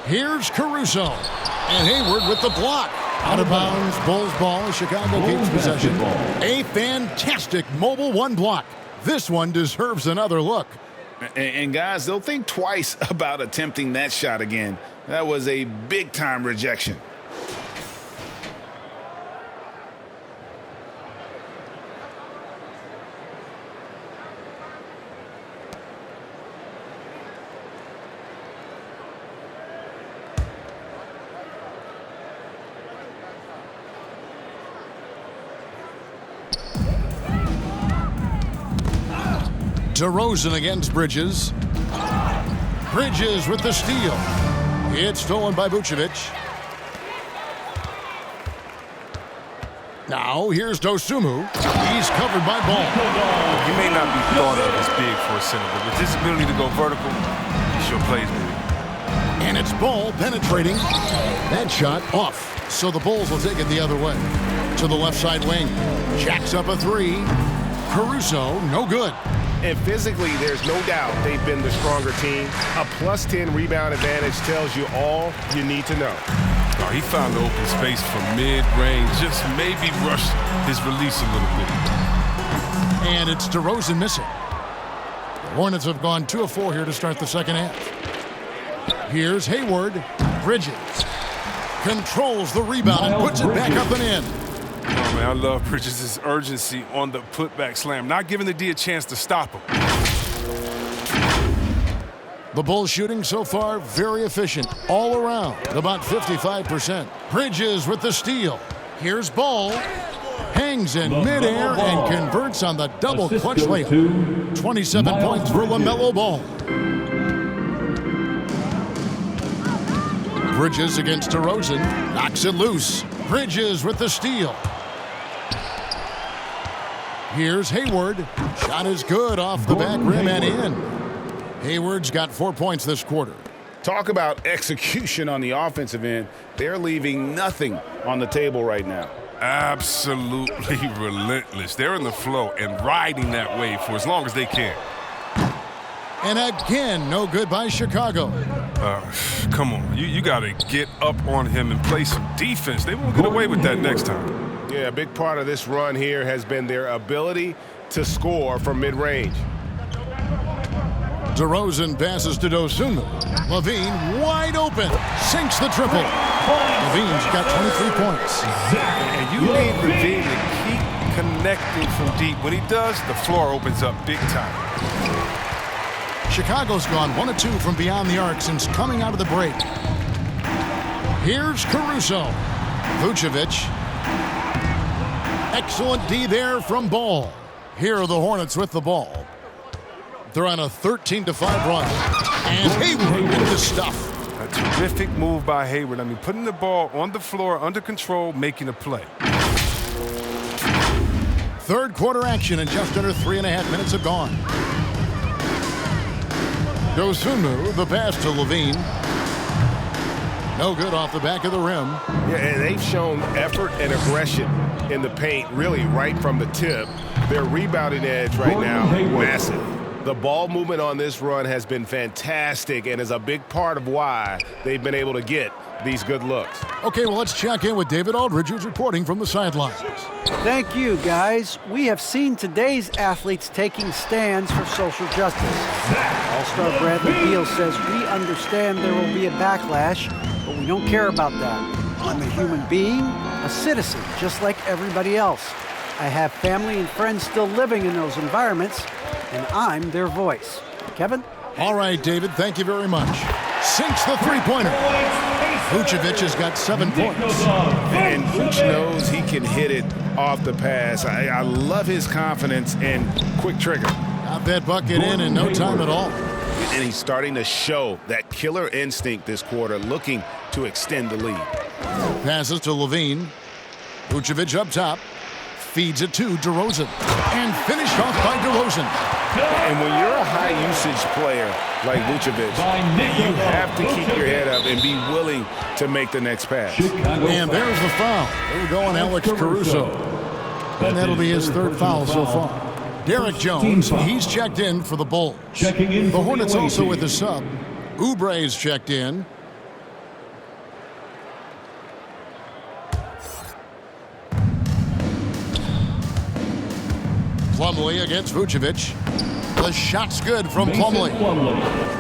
Here's Caruso. And Hayward with the block. Out of bounds, Bulls ball as Chicago keeps possession. A fantastic mobile one block. This one deserves another look. And guys, they'll think twice about attempting that shot again. That was a big-time rejection. DeRozan against Bridges. Bridges with the steal. It's stolen by Vucevic. Now here's Dosunmu. He's covered by Ball. He may not be thought of as big for a center, but with his ability to go vertical, he sure plays big. And it's Ball penetrating. That shot off. So the Bulls will take it the other way. To the left side wing. Jacks up a three. Caruso, no good. And physically, there's no doubt they've been the stronger team. A plus 10 rebound advantage tells you all you need to know. Oh, he found the open space from mid-range, just maybe rushed his release a little bit. And it's DeRozan missing. The Hornets have gone 2 of 4 here to start the second half. Here's Hayward. Bridges controls the rebound and puts it back up and in. Oh, man, I love Bridges' urgency on the putback slam, not giving the D a chance to stop him. The Bulls shooting so far very efficient all around, about 55%. Bridges with the steal. Here's Ball. Hangs in midair and converts on the double clutch layup. 27 points for LaMelo Ball. Bridges against DeRozan. Knocks it loose. Bridges with the steal. Here's Hayward. Shot is good off the back rim and in. Hayward's got 4 points this quarter. Talk about execution on the offensive end. They're leaving nothing on the table right now. Absolutely relentless. They're in the flow and riding that wave for as long as they can. And again, no good by Chicago. Come on, you got to get up on him and play some defense. They won't get away with that next time. Yeah, a big part of this run here has been their ability to score from mid-range. DeRozan passes to Dosunmu. Levine wide open. Sinks the triple. Levine's got 23 points. And you need Levine to keep connecting from deep. When he does, the floor opens up big time. Chicago's gone 1 of 2 from beyond the arc since coming out of the break. Here's Caruso. Vucevic. Excellent D there from Ball. Here are the Hornets with the ball. They're on a 13-5 run. And Hayward with the stuff. A terrific move by Hayward. I mean, putting the ball on the floor, under control, making a play. Third quarter action and just under 3.5 minutes have gone. Dosunmu, the pass to Levine. No good off the back of the rim. Yeah, and they've shown effort and aggression in the paint, really right from the tip. Their rebounding edge right now, massive. The ball movement on this run has been fantastic and is a big part of why they've been able to get these good looks. Okay, well, let's check in with David Aldridge, who's reporting from the sidelines. Thank you, guys. We have seen today's athletes taking stands for social justice. All-Star Bradley Beal says, "We understand there will be a backlash, but we don't care about that. I'm a human being, a citizen, just like everybody else. I have family and friends still living in those environments, and I'm their voice." Kevin? All right, David, thank you very much. Sinks the three-pointer. Vucevic has got 7 points. And Vuce knows he can hit it off the pass. I love his confidence and quick trigger. Got that bucket in no time at all. And he's starting to show that killer instinct this quarter, looking to extend the lead. Passes to Levine. Vucevic up top. Feeds it to DeRozan. And finished off by DeRozan. And when you're a high-usage player like Vucevic, you have to keep your head up and be willing to make the next pass. And there's the foul. There we go on Alex Caruso. And that'll be his third foul so far. Derek Jones, he's checked in for the Bulls. The Hornets also with a sub. Oubre's checked in. Plumlee against Vucevic. The shot's good from Plumlee.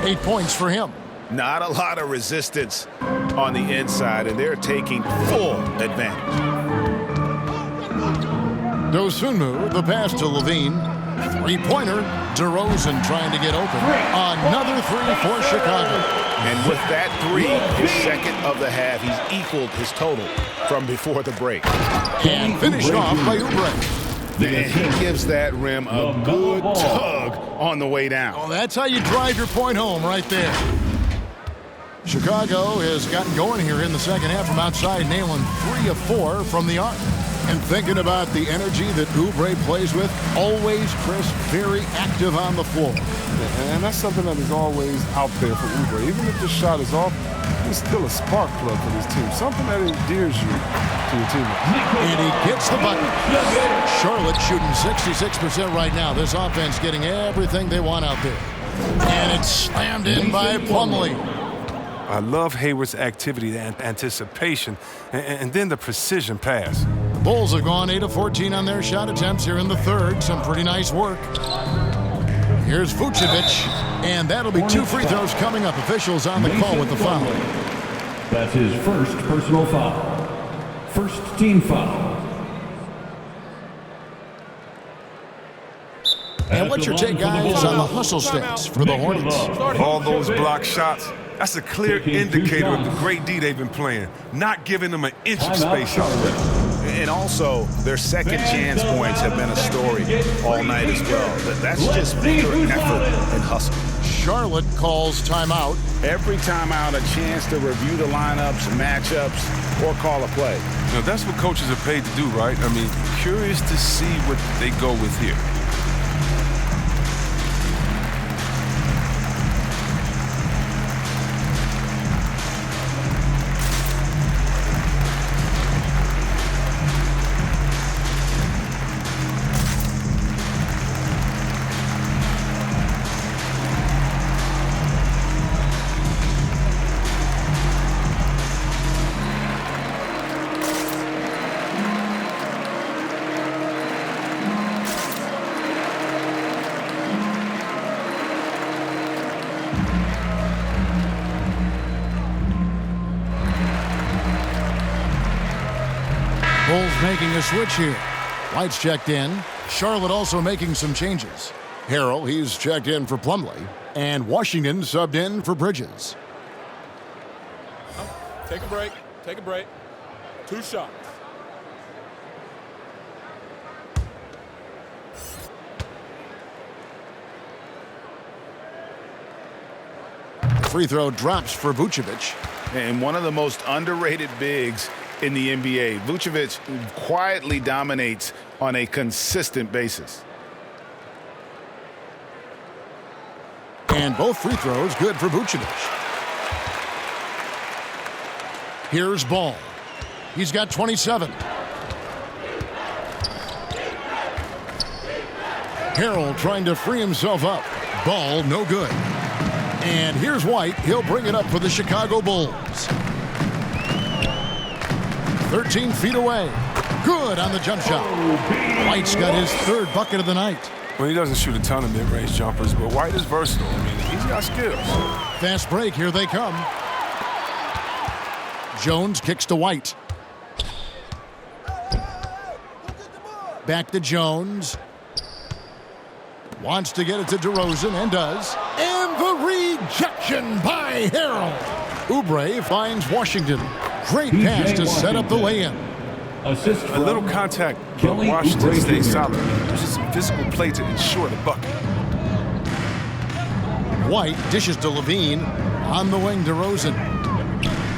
8 points for him. Not a lot of resistance on the inside, and they're taking full advantage. Dosunmu, the pass to Levine. Three-pointer. DeRozan trying to get open. Another three for Chicago. And with that three, his second of the half, he's equaled his total from before the break. And finished off by Oubre. And he gives that rim a good tug on the way down. Well, that's how you drive your point home right there. Chicago has gotten going here in the second half from outside, nailing 3 of 4 from the arc. And thinking about the energy that Oubre plays with, always, Chris, very active on the floor. And that's something that is always out there for Oubre. Even if the shot is off, he's still a spark plug for this team. Something that endears you to your teammates. And he gets the bucket. Charlotte shooting 66% right now. This offense getting everything they want out there. And it's slammed in by Plumlee. I love Hayward's activity and anticipation, and then the precision pass. The Bulls have gone 8 of 14 on their shot attempts here in the third. Some pretty nice work. Here's Vucevic, and that'll be 2 free throws coming up. Officials on the call with the foul. That's his first personal foul. First team foul. And what's your take, guys, on the hustle stats for the Hornets? All those block shots, that's a clear indicator of the great D they've been playing, not giving them an inch of space out there. And also, their second chance points have been a story all night as well. That's just pure effort and hustle. Charlotte calls timeout. Every timeout, a chance to review the lineups, matchups, or call a play. Now, that's what coaches are paid to do, right? I mean, curious to see what they go with here. Bulls making a switch here. White's checked in. Charlotte also making some changes. Harrell, he's checked in for Plumlee. And Washington subbed in for Bridges. Take a break. Take a break. 2 shots. The free throw drops for Vucevic. And one of the most underrated bigs in the NBA. Vucevic quietly dominates on a consistent basis. And both free throws good for Vucevic. Here's Ball. He's got 27. Harrell trying to free himself up. Ball no good. And here's White. He'll bring it up for the Chicago Bulls. 13 feet away. Good on the jump shot. White's got his 3rd bucket of the night. Well, he doesn't shoot a ton of mid-range jumpers, but White is versatile. I mean, he's got skills. Fast break. Here they come. Jones kicks to White. Back to Jones. Wants to get it to DeRozan and does. And the rejection by Harrell. Oubre finds Washington. Great pass to set up the lay-in. Assist a little contact, but Washington stays solid. There's just some physical play to ensure the bucket. White dishes to Levine. On the wing, DeRozan.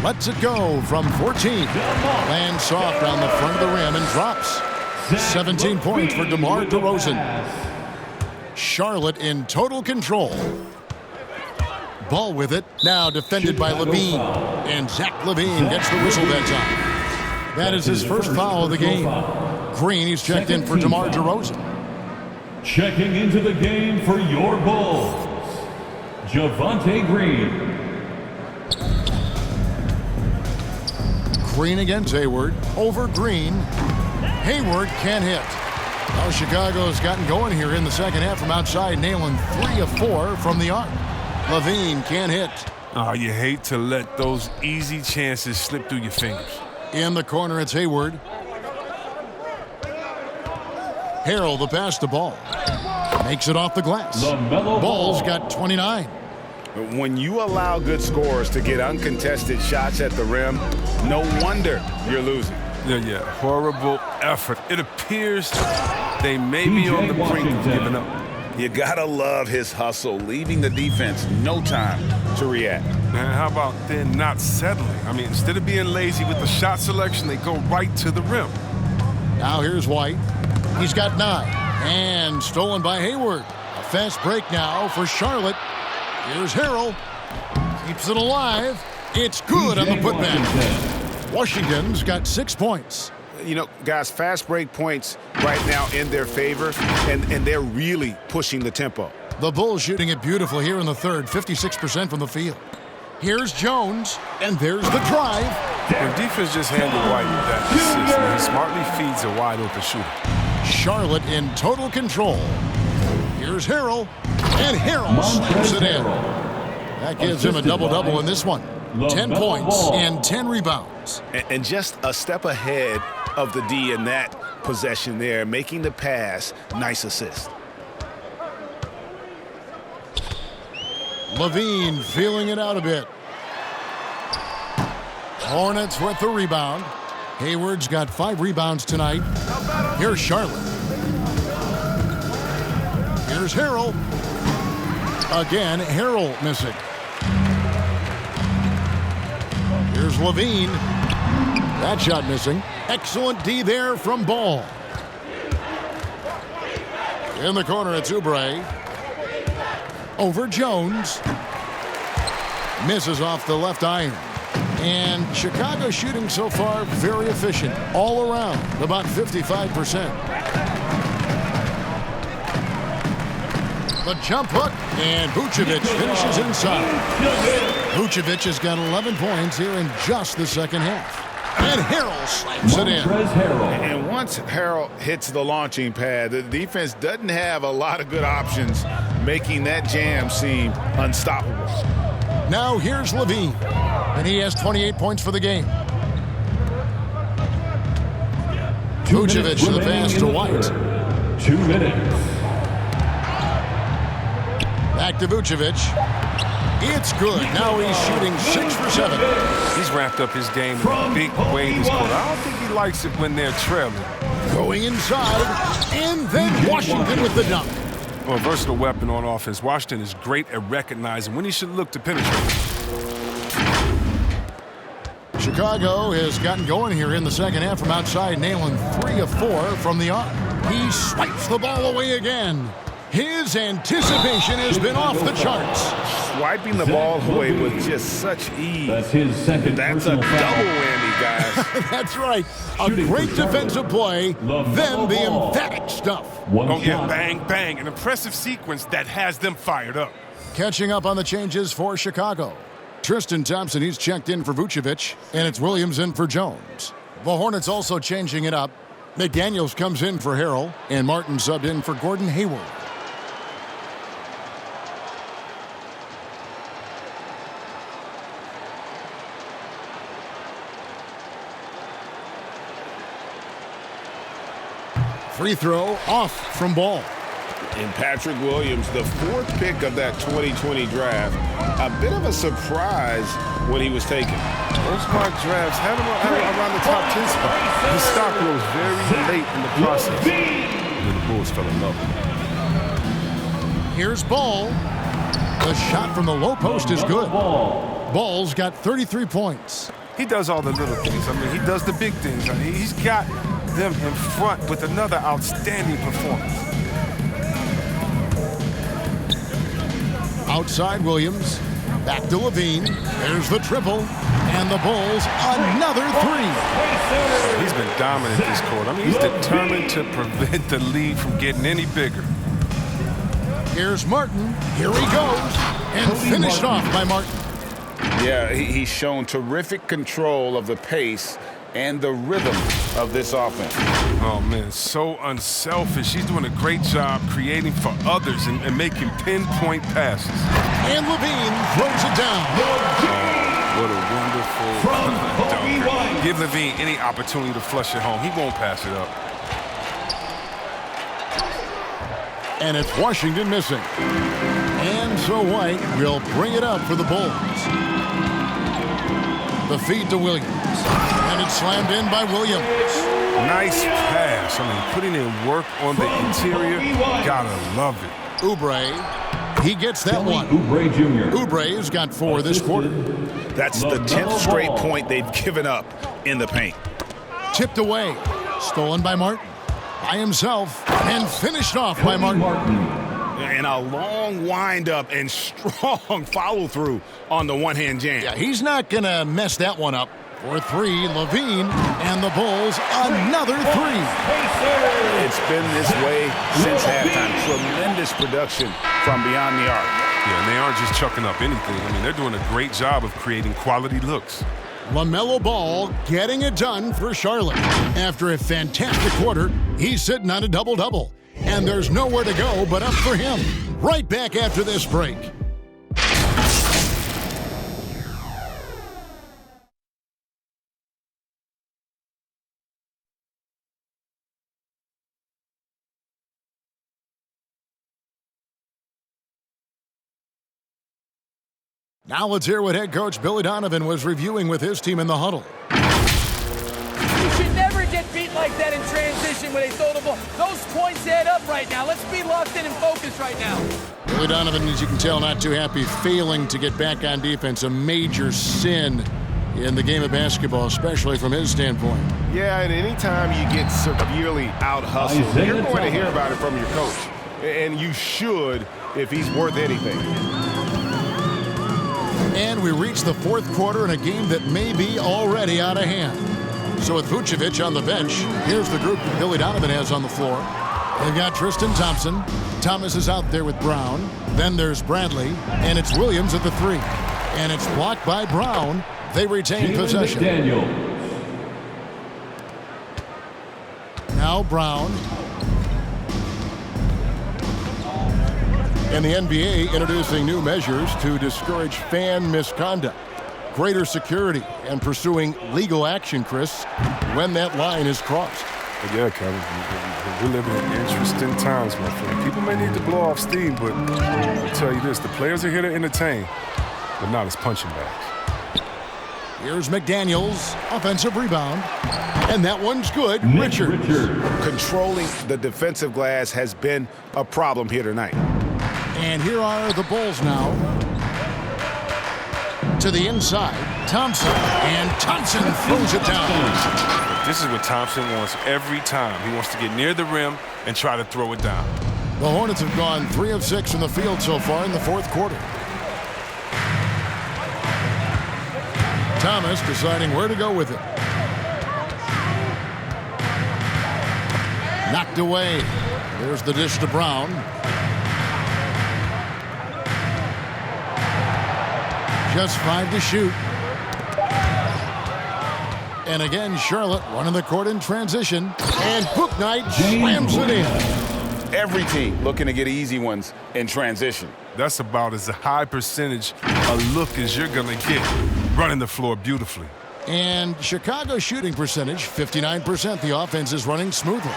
Lets it go from 14. Lands soft on the front of the rim and drops. 17 points for DeMar DeRozan. Charlotte in total control. Ball with it. Now defended by Levine. And Zach Levine gets the whistle that time. That is his first foul of the game. Green, he's checked in for DeMar DeRozan. Checking into the game for your Bulls, Javonte Green. Green against Hayward. Over Green. Hayward can't hit. Now Chicago's gotten going here in the second half from outside, nailing 3 of 4 from the arc. Levine can't hit. Oh, you hate to let those easy chances slip through your fingers. In the corner, it's Hayward. Harrell the pass to Ball. Makes it off the glass. Ball's got 29. When you allow good scorers to get uncontested shots at the rim, no wonder you're losing. Yeah. Horrible effort. It appears they may be on the brink of giving up. You gotta love his hustle, leaving the defense no time to react. Man, how about then not settling? I mean, instead of being lazy with the shot selection, they go right to the rim. Now here's White. He's got 9. And stolen by Hayward. A fast break now for Charlotte. Here's Harrell. Keeps it alive. It's good on the putback. Washington's got 6 points. You know, guys, fast break points right now in their favor, and they're really pushing the tempo. The Bulls shooting it beautifully here in the third, 56% from the field. Here's Jones, and there's the drive. The defense just handled White with that assist, and he smartly feeds a wide-open shooter. Charlotte in total control. Here's Harrell, and Harrell slaps it in. That gives him a double-double in this one. 10 points and 10 rebounds. And just a step ahead of the D in that possession there, making the pass. Nice assist. Levine feeling it out a bit. Hornets with the rebound. Hayward's got 5 rebounds tonight. Here's Charlotte. Here's Harrell. Again, Harrell missing. Here's Levine. That shot missing. Excellent D there from Ball. In the corner, it's Oubre. Over Jones. Misses off the left iron. And Chicago shooting so far very efficient. All around, about 55%. The jump hook, and Vucevic finishes inside. Vucevic has got 11 points here in just the second half. And Harrell slaps it in. And once Harrell hits the launching pad, the defense doesn't have a lot of good options, making that jam seem unstoppable. Now here's Levine, and he has 28 points for the game. Vucevic to the pass to White. 2 minutes. Back to Vucevic. It's good. Now he's shooting 6 for 7. He's ramped up his game in a big way this quarter. I don't think he likes it when they're trailing. Going inside, and then Washington with the dunk. Well, a versatile weapon on offense. Washington is great at recognizing when he should look to penetrate. Chicago has gotten going here in the second half from outside, nailing 3 of 4 from the arc. He swipes the ball away again. His anticipation has been off the charts. Swiping the ball away with just such ease. That's his second. That's a double whammy, guys. That's right. A great defensive play, then the emphatic stuff. Oh, yeah, bang, bang. An impressive sequence that has them fired up. Catching up on the changes for Chicago. Tristan Thompson, he's checked in for Vucevic, and it's Williams in for Jones. The Hornets also changing it up. McDaniels comes in for Harrell, and Martin subbed in for Gordon Hayward. Free throw off from Ball. And Patrick Williams, the 4th pick of that 2020 draft, a bit of a surprise when he was taken. Those mock drafts had him around the top 10 spot. His stock rose very late in the process. And then the Bulls fell in love with him. Here's Ball. The shot from the low post is good. Ball's got 33 points. He does all the little things. I mean, he does the big things. I mean, he's got them in front with another outstanding performance. Outside Williams. Back to Levine. There's the triple. And the Bulls, another 3. He's been dominant this quarter. I mean, he's determined to prevent the lead from getting any bigger. Here's Martin. Here he goes. And finished off by Martin. Yeah, he's shown terrific control of the pace and the rhythm of this offense. Oh, man, so unselfish. He's doing a great job creating for others and making pinpoint passes. And Levine throws it down. What a wonderful dunker. Give Levine any opportunity to flush it home. He won't pass it up. And it's Washington missing. And so White will bring it up for the Bulls. The feed to Williams. And it's slammed in by Williams. Nice pass. I mean, putting in work on the interior. Gotta love it. Oubre, he gets that one. Oubre Jr. Oubre's got 4 this quarter. That's the 10th straight point they've given up in the paint. Tipped away, stolen by Martin. By himself, and finished off by Martin. And a long windup and strong follow-through on the one-hand jam. Yeah, he's not going to mess that one up. For 3, Levine, and the Bulls, another 3. It's been this way since halftime. Tremendous production from beyond the arc. Yeah, and they aren't just chucking up anything. I mean, they're doing a great job of creating quality looks. LaMelo Ball getting it done for Charlotte. After a fantastic quarter, he's sitting on a double-double. And there's nowhere to go but up for him. Right back after this break. Now let's hear what head coach Billy Donovan was reviewing with his team in the huddle. You should never get beat like that in transition when they throw the ball. Those points add up right now. Let's be locked in and focused right now. Billy Donovan, as you can tell, not too happy, failing to get back on defense. A major sin in the game of basketball, especially from his standpoint. Yeah, and anytime you get severely out-hustled, you're going to hear about it from your coach. And you should if he's worth anything. And we reach the 4th quarter in a game that may be already out of hand. So with Vucevic on the bench, here's the group that Billy Donovan has on the floor. They've got Tristan Thompson. Thomas is out there with Brown. Then there's Bradley, and it's Williams at the 3. And it's blocked by Brown. They retain possession. Now Brown. And the NBA introducing new measures to discourage fan misconduct. Greater security and pursuing legal action, Chris, when that line is crossed. Yeah, Kevin, we're living in interesting times, my friend. People may need to blow off steam, but I'll tell you this, the players are here to entertain, but not as punching bags. Here's McDaniels, offensive rebound, and that one's good. Richards. Controlling the defensive glass has been a problem here tonight. And here are the Bulls now. To the inside, Thompson, and Thompson throws it down. This is what Thompson wants every time. He wants to get near the rim and try to throw it down. The Hornets have gone 3 of 6 from the field so far in the 4th quarter. Thomas deciding where to go with it. Knocked away. There's the dish to Brown. Just 5 to shoot. And again, Charlotte running the court in transition. And Bouknight slams it in. Every team looking to get easy ones in transition. That's about as a high percentage a look as you're going to get, running the floor beautifully. And Chicago's shooting percentage, 59%. The offense is running smoothly.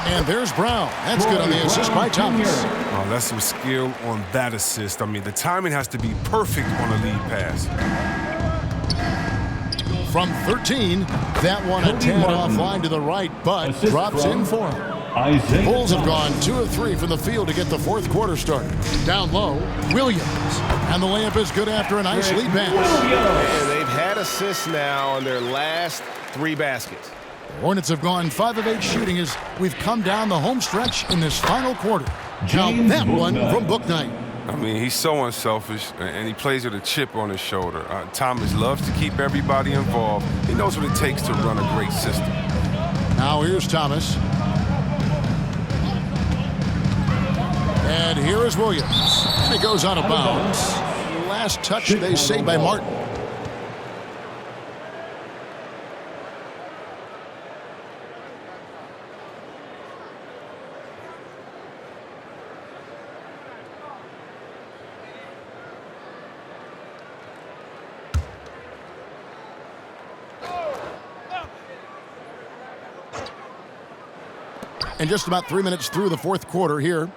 And there's Brown. That's good on the assist by Thomas. Oh, that's some skill on that assist. I mean, the timing has to be perfect on a lead pass. From 13, that one a tad offline to the right, but drops in for him. Bulls have gone 2 of 3 from the field to get the 4th quarter started. Down low, Williams. And the layup is good after a nice lead pass. And they've had assists now on their last 3 baskets. Hornets have gone 5 of 8 shooting as we've come down the home stretch in this final quarter. Now that one from Bouknight. I mean, he's so unselfish, and he plays with a chip on his shoulder. Thomas loves to keep everybody involved. He knows what it takes to run a great system. Now here's Thomas. And here is Williams. And it goes out of bounds. Last touch, they say, by Martin. And just about 3 minutes through the 4th quarter here.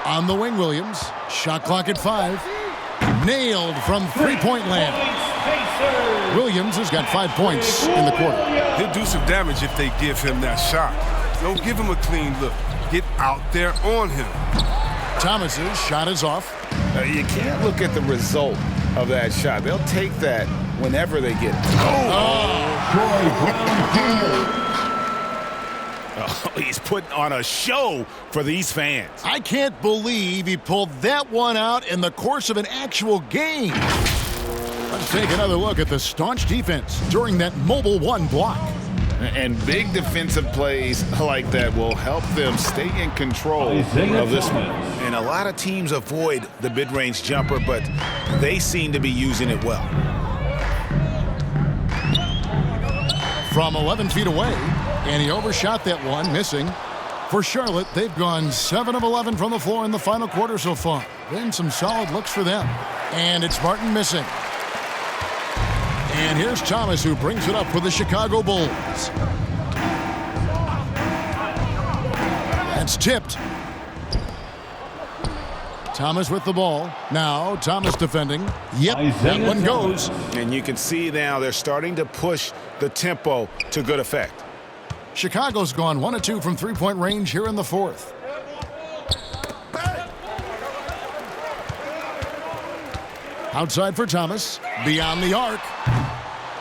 On the wing, Williams. Shot clock at 5. Nailed from 3-point land. Williams has got 5 points in the quarter. He'll do some damage if they give him that shot. Don't give him a clean look. Get out there on him. Thomas's shot is off. You can't look at the result of that shot. They'll take that whenever they get it. Oh, he's putting on a show for these fans. I can't believe he pulled that one out in the course of an actual game. Let's take another look at the staunch defense during that mobile one block. And big defensive plays like that will help them stay in control of this one. And a lot of teams avoid the mid-range jumper, but they seem to be using it well. From 11 feet away, and he overshot that one, missing. For Charlotte, they've gone 7 of 11 from the floor in the final quarter so far. Been some solid looks for them. And it's Martin missing. And here's Thomas, who brings it up for the Chicago Bulls. That's tipped. Thomas with the ball. Now Thomas defending. Yep, that one goes. And you can see now they're starting to push the tempo to good effect. Chicago's gone 1 of 2 from three-point range here in the fourth. Outside for Thomas. Beyond the arc.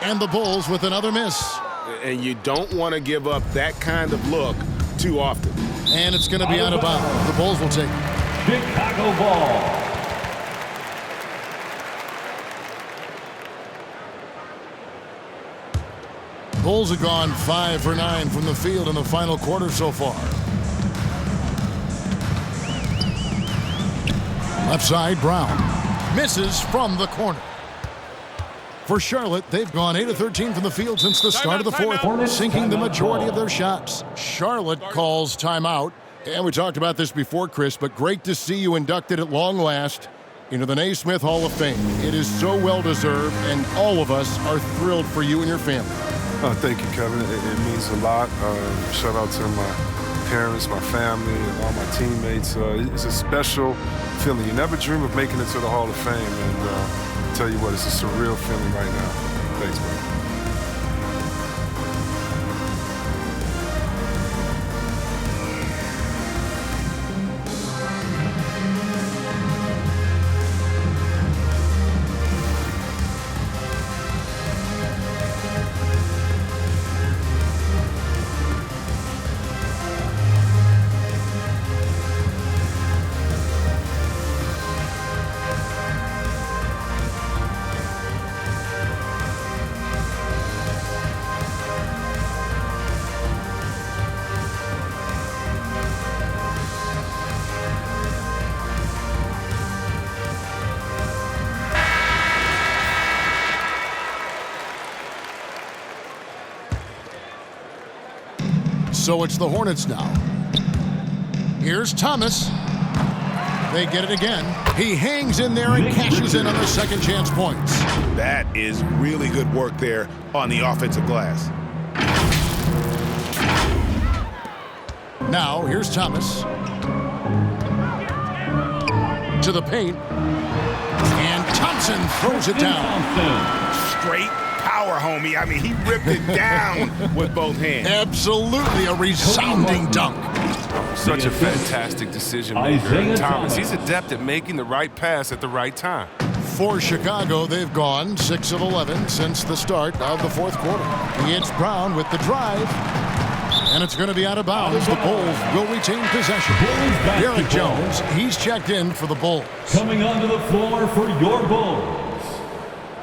And the Bulls with another miss. And you don't want to give up that kind of look too often. And it's going to be out of bounds. The Bulls will take it. Chicago ball. Bulls have gone 5 for 9 from the field in the final quarter so far. Left side, Brown. Misses from the corner. For Charlotte, they've gone 8 of 13 from the field since the start of the fourth, sinking the majority of their shots. Charlotte calls timeout. And we talked about this before, Chris, but great to see you inducted at long last into the Naismith Hall of Fame. It is so well-deserved, and all of us are thrilled for you and your family. Oh, thank you, Kevin. It means a lot. Shout out to my parents, my family, and all my teammates. It's a special feeling. You never dream of making it to the Hall of Fame, and I tell you what, it's a surreal feeling right now. Thanks, man. So it's the Hornets now. Here's Thomas. They get it again. He hangs in there and cashes in on the second chance points. That is really good work there on the offensive glass. Now here's Thomas. To the paint. And Thompson throws it down. Straight power, homie. I mean, he ripped it down with both hands. Absolutely a resounding dunk. Such a fantastic decision maker. Thomas, he's adept at making the right pass at the right time. For Chicago, they've gone 6 of 11 since the start of the fourth quarter. It's Brown with the drive. And it's going to be out of bounds. The Bulls will retain possession. Derek Jones, he's checked in for the Bulls. Coming onto the floor for your Bulls,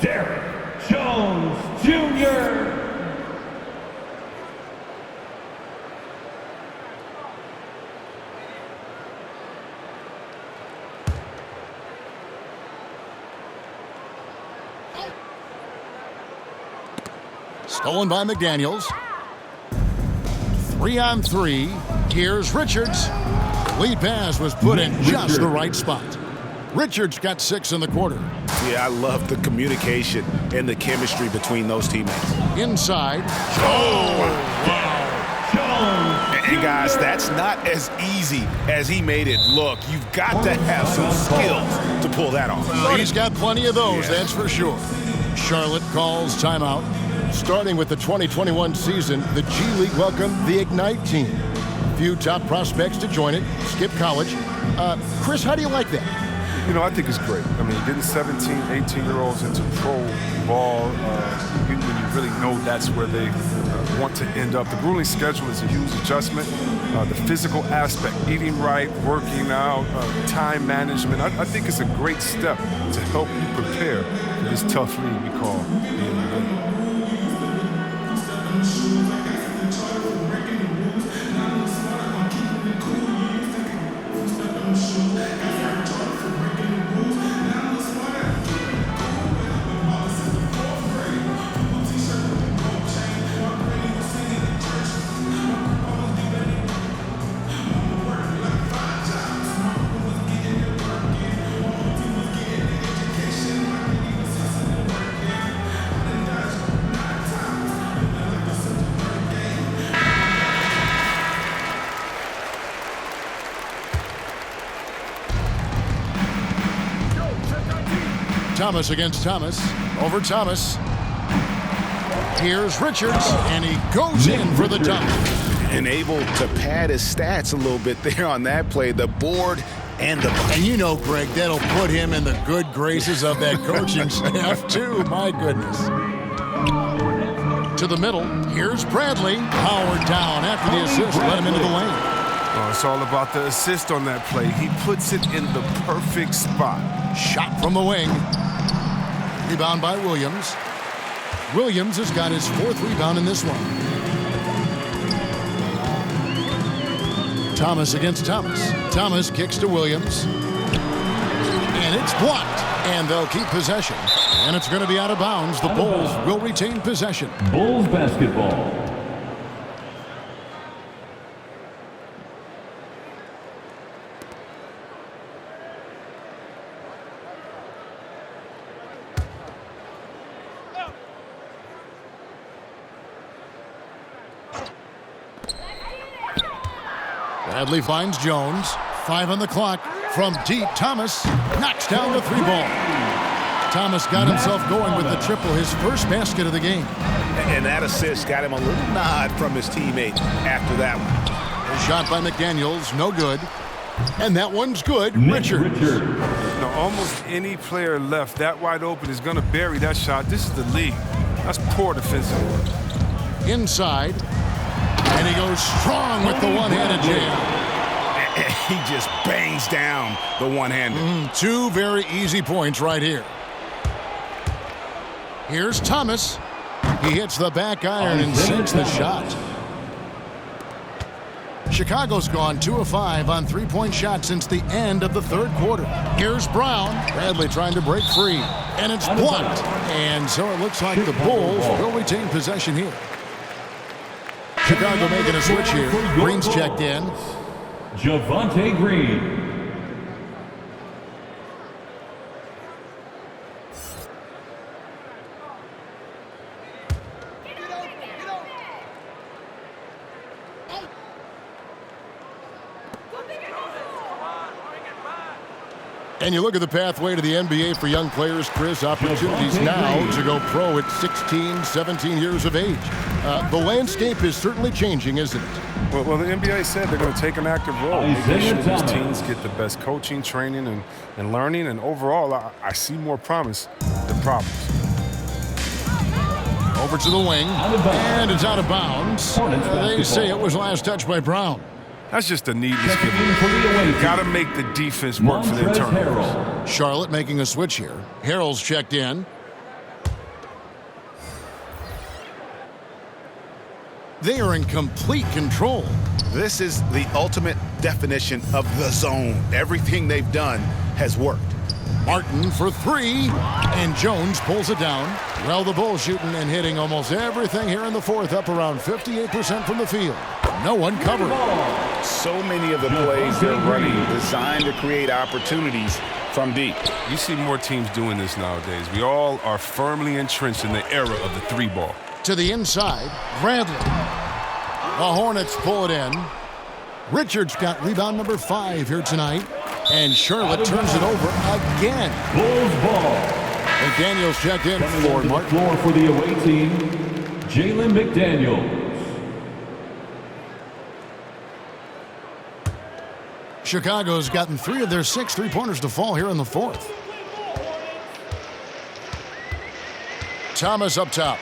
Derek Jones Jr. Stolen by McDaniels. 3-on-3. Here's Richards. Lead pass was put in just the right spot. Richards got 6 in the quarter. Yeah, I love the communication and the chemistry between those teammates. Inside. And guys, that's not as easy as he made it look. You've got to have some skills to pull that off. Well, he's got plenty of those, that's for sure. Charlotte calls timeout. Starting with the 2021 season, the G League welcomed the Ignite team. Few top prospects to join it. Skip college. Chris, how do you like that? You know, I think it's great. I mean, getting 17, 18-year-olds into pro ball, when you really know that's where they want to end up. The grueling schedule is a huge adjustment. The physical aspect, eating right, working out, time management. I think it's a great step to help you prepare for this tough league we call the NBA. Thomas against Thomas. Over Thomas. Here's Richards, and he goes in for the dunk. And able to pad his stats a little bit there on that play. The board and the... And you know, Greg, that'll put him in the good graces of that coaching staff, too. My goodness. To the middle. Here's Bradley. Howard down after the assist. Let him into the lane. Oh, it's all about the assist on that play. He puts it in the perfect spot. Shot from the wing. Rebound by Williams. Williams has got his 4th rebound in this one. Thomas against Thomas. Thomas kicks to Williams. And it's blocked. And they'll keep possession. And it's going to be out of bounds. The Bulls will retain possession. Bulls basketball. Bradley finds Jones. 5 on the clock. From deep, Thomas knocks down the 3 ball. Thomas got himself going with the triple, his first basket of the game. And that assist got him a little nod from his teammate after that one. A shot by McDaniels, no good. And that one's good. Richards. Now, almost any player left that wide open is going to bury that shot. This is the league. That's poor defensive work. Inside. And he goes strong with the one-handed jam. He just bangs down the one-handed. 2 very easy points right here. Here's Thomas. He hits the back iron and sinks the shot. Chicago's gone 2 of 5 on 3-point shots since the end of the 3rd quarter. Here's Brown. Bradley trying to break free. And it's blocked. And so it looks like the Bulls will retain possession here. Chicago making a switch here. Green's checked in. Javonte Green. And you look at the pathway to the NBA for young players, Chris, opportunities now to go pro at 16, 17 years of age. The landscape is certainly changing, isn't it? Well, the NBA said they're going to take an active role. Making sure these teams get the best coaching, training, and learning. And overall, I see more promise than problems. Over to the wing, and it's out of bounds. They say it was last touched by Brown. That's just a needless giveaway. You got to make the defense work for their turnovers. Charlotte making a switch here. Harrell's checked in. They are in complete control. This is the ultimate definition of the zone. Everything they've done has worked. Martin for 3, and Jones pulls it down. Well, the Bulls shooting and hitting almost everything here in the 4th, up around 58% from the field. No one covering. So many of the plays they're running designed to create opportunities from deep. You see more teams doing this nowadays. We all are firmly entrenched in the era of the 3-ball. To the inside, Bradley. The Hornets pull it in. Richards got rebound number 5 here tonight. And Charlotte turns it over again. Bulls ball. McDaniels checked in for Martin. Floor for the away team, Jalen McDaniels. Chicago's gotten 3 of their 6 3-pointers to fall here in the fourth. Thomas up top.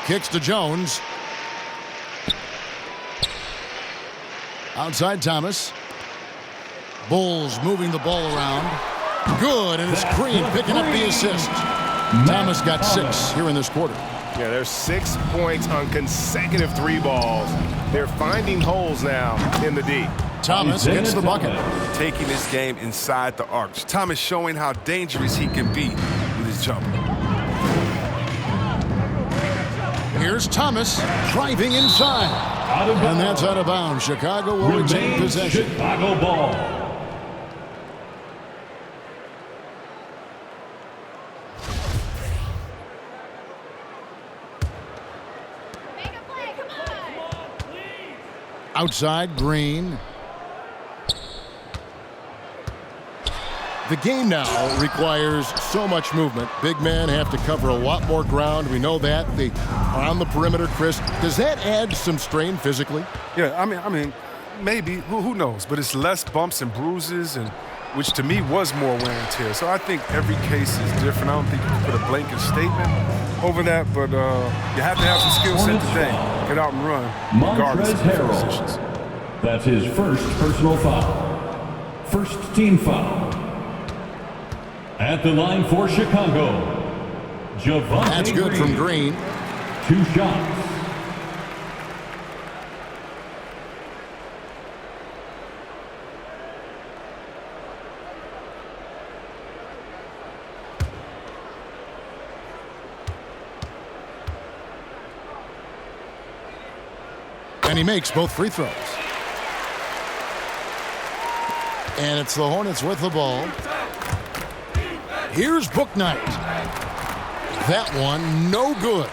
Kicks to Jones. Outside Thomas. Bulls moving the ball around. Good, and it's Green picking up the assist. Thomas got 6 here in this quarter. Yeah, there's 6 points on consecutive 3 balls. They're finding holes now in the D. Thomas gets the bucket. Taking this game inside the arc. Thomas showing how dangerous he can be with his jumper. Here's Thomas driving inside. And that's out of bounds. Chicago will retain possession. Chicago ball. Outside, Green. The game now requires so much movement. Big men have to cover a lot more ground. We know that. They are on the perimeter, Chris. Does that add some strain physically? Yeah, I mean, maybe. Who knows? But it's less bumps and bruises, and which to me was more wear and tear. So I think every case is different. I don't think you can put a blanket statement over that, but you have to have some skill set today. Get out and run, regardless of the positions. That's his first personal foul. First team foul. At the line for Chicago, Javonte That's good from Green. 2 shots. And he makes both free throws. And it's the Hornets with the ball. Here's Bouknight. That one, no good.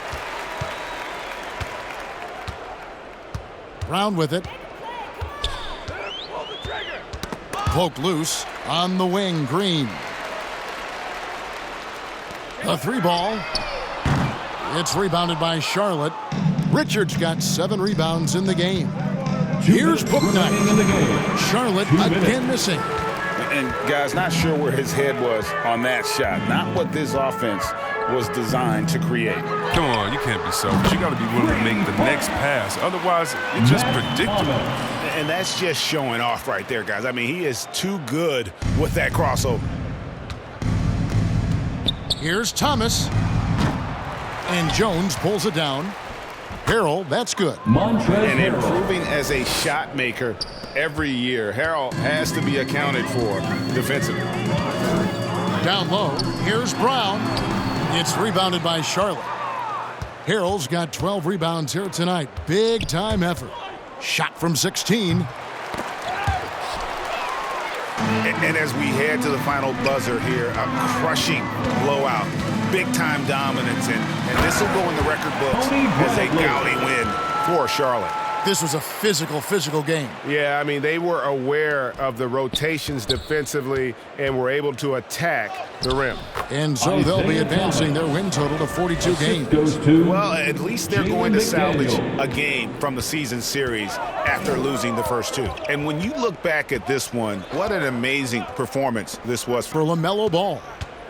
Brown with it. Poked loose on the wing, Green. The 3 ball. It's rebounded by Charlotte. Richards got 7 rebounds in the game. Here's Bouknight. Charlotte again missing. And guys, not sure where his head was on that shot. Not what this offense was designed to create. Come on, you can't be selfish. You got to be willing to make the next pass. Otherwise, it's just predictable. And that's just showing off right there, guys. I mean, he is too good with that crossover. Here's Thomas. And Jones pulls it down. Harrell, that's good. And improving as a shot maker every year. Harrell has to be accounted for defensively. Down low, here's Brown. It's rebounded by Charlotte. Harrell's got 12 rebounds here tonight. Big time effort. Shot from 16. And as we head to the final buzzer here, a crushing blowout. Big-time dominance, and this will go in the record books as a gaudy win for Charlotte. This was a physical game. Yeah, I mean, they were aware of the rotations defensively and were able to attack the rim. And so they'll be advancing their win total to 42 games. Well, at least they're going to salvage a game from the season series after losing the first 2. And when you look back at this one, what an amazing performance this was for LaMelo Ball.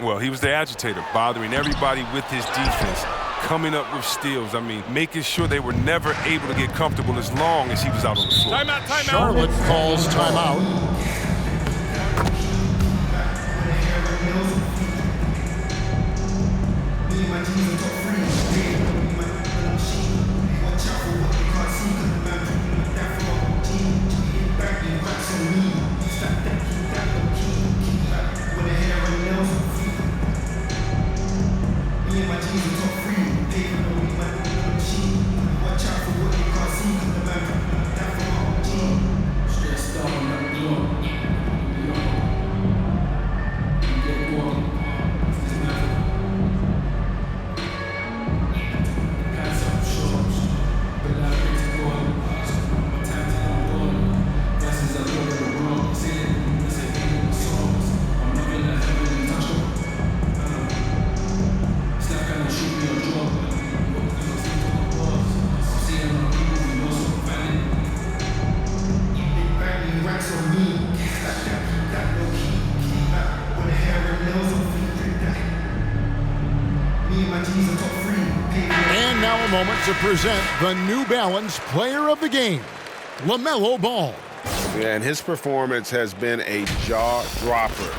Well, he was the agitator, bothering everybody with his defense, coming up with steals. I mean, making sure they were never able to get comfortable as long as he was out on the floor. Timeout. Charlotte calls timeout. And now a moment to present the New Balance Player of the Game, LaMelo Ball. Yeah, and his performance has been a jaw-dropper.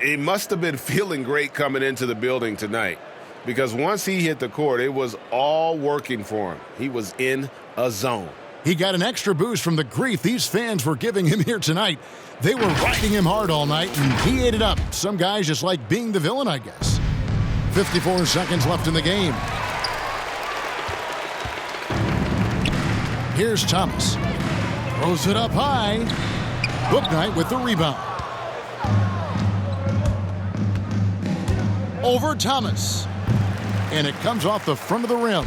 He must have been feeling great coming into the building tonight, because once he hit the court, it was all working for him. He was in a zone. He got an extra boost from the grief these fans were giving him here tonight. They were riding him hard all night, and he ate it up. Some guys just like being the villain, I guess. 54 seconds left in the game. Here's Thomas. Throws it up high. Bouknight with the rebound. Over Thomas. And it comes off the front of the rim.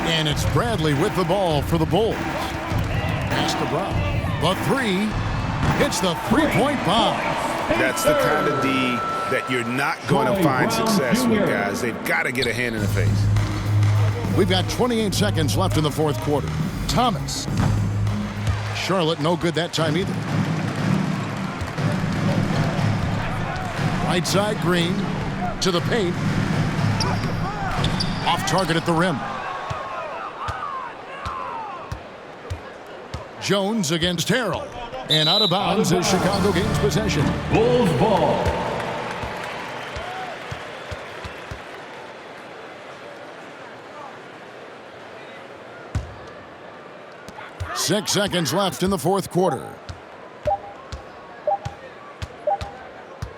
And it's Bradley with the ball for the Bulls. Pass to Brown. The three. It's the three-point bomb. That's the kind of D that you're not going to find success with, guys. They've got to get a hand in the face. We've got 28 seconds left in the fourth quarter. Thomas. Charlotte no good that time either. Right side Green to the paint. Off target at the rim. Jones against Harrell. And out of bounds as Chicago gains possession. Bulls ball. Six seconds left in the fourth quarter.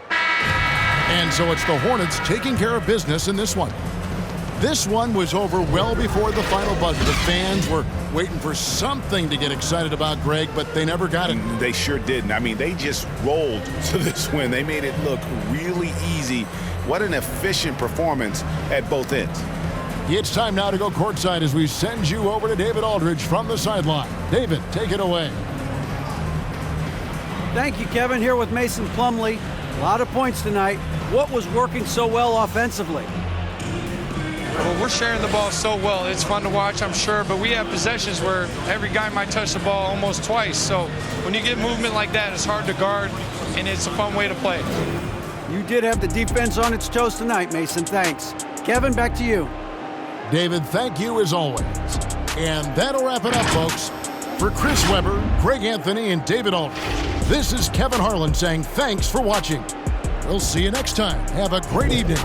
And so it's the Hornets taking care of business in this one. This one was over well before the final buzzer. The fans were waiting for something to get excited about, Greg, but they never got it. They sure didn't. I mean, they just rolled to this win. They made it look really easy. What an efficient performance at both ends. It's time now to go courtside as we send you over to David Aldridge from the sideline. David, take it away. Thank you, Kevin. Here with Mason Plumlee. A lot of points tonight. What was working so well offensively? Well, we're sharing the ball so well. It's fun to watch, I'm sure, but we have possessions where every guy might touch the ball almost twice. So when you get movement like that, it's hard to guard, and it's a fun way to play. You did have the defense on its toes tonight, Mason. Thanks. Kevin, back to you. David, thank you as always. And that'll wrap it up, folks. For Chris Webber, Greg Anthony, and David Aldridge, this is Kevin Harlan saying thanks for watching. We'll see you next time. Have a great evening.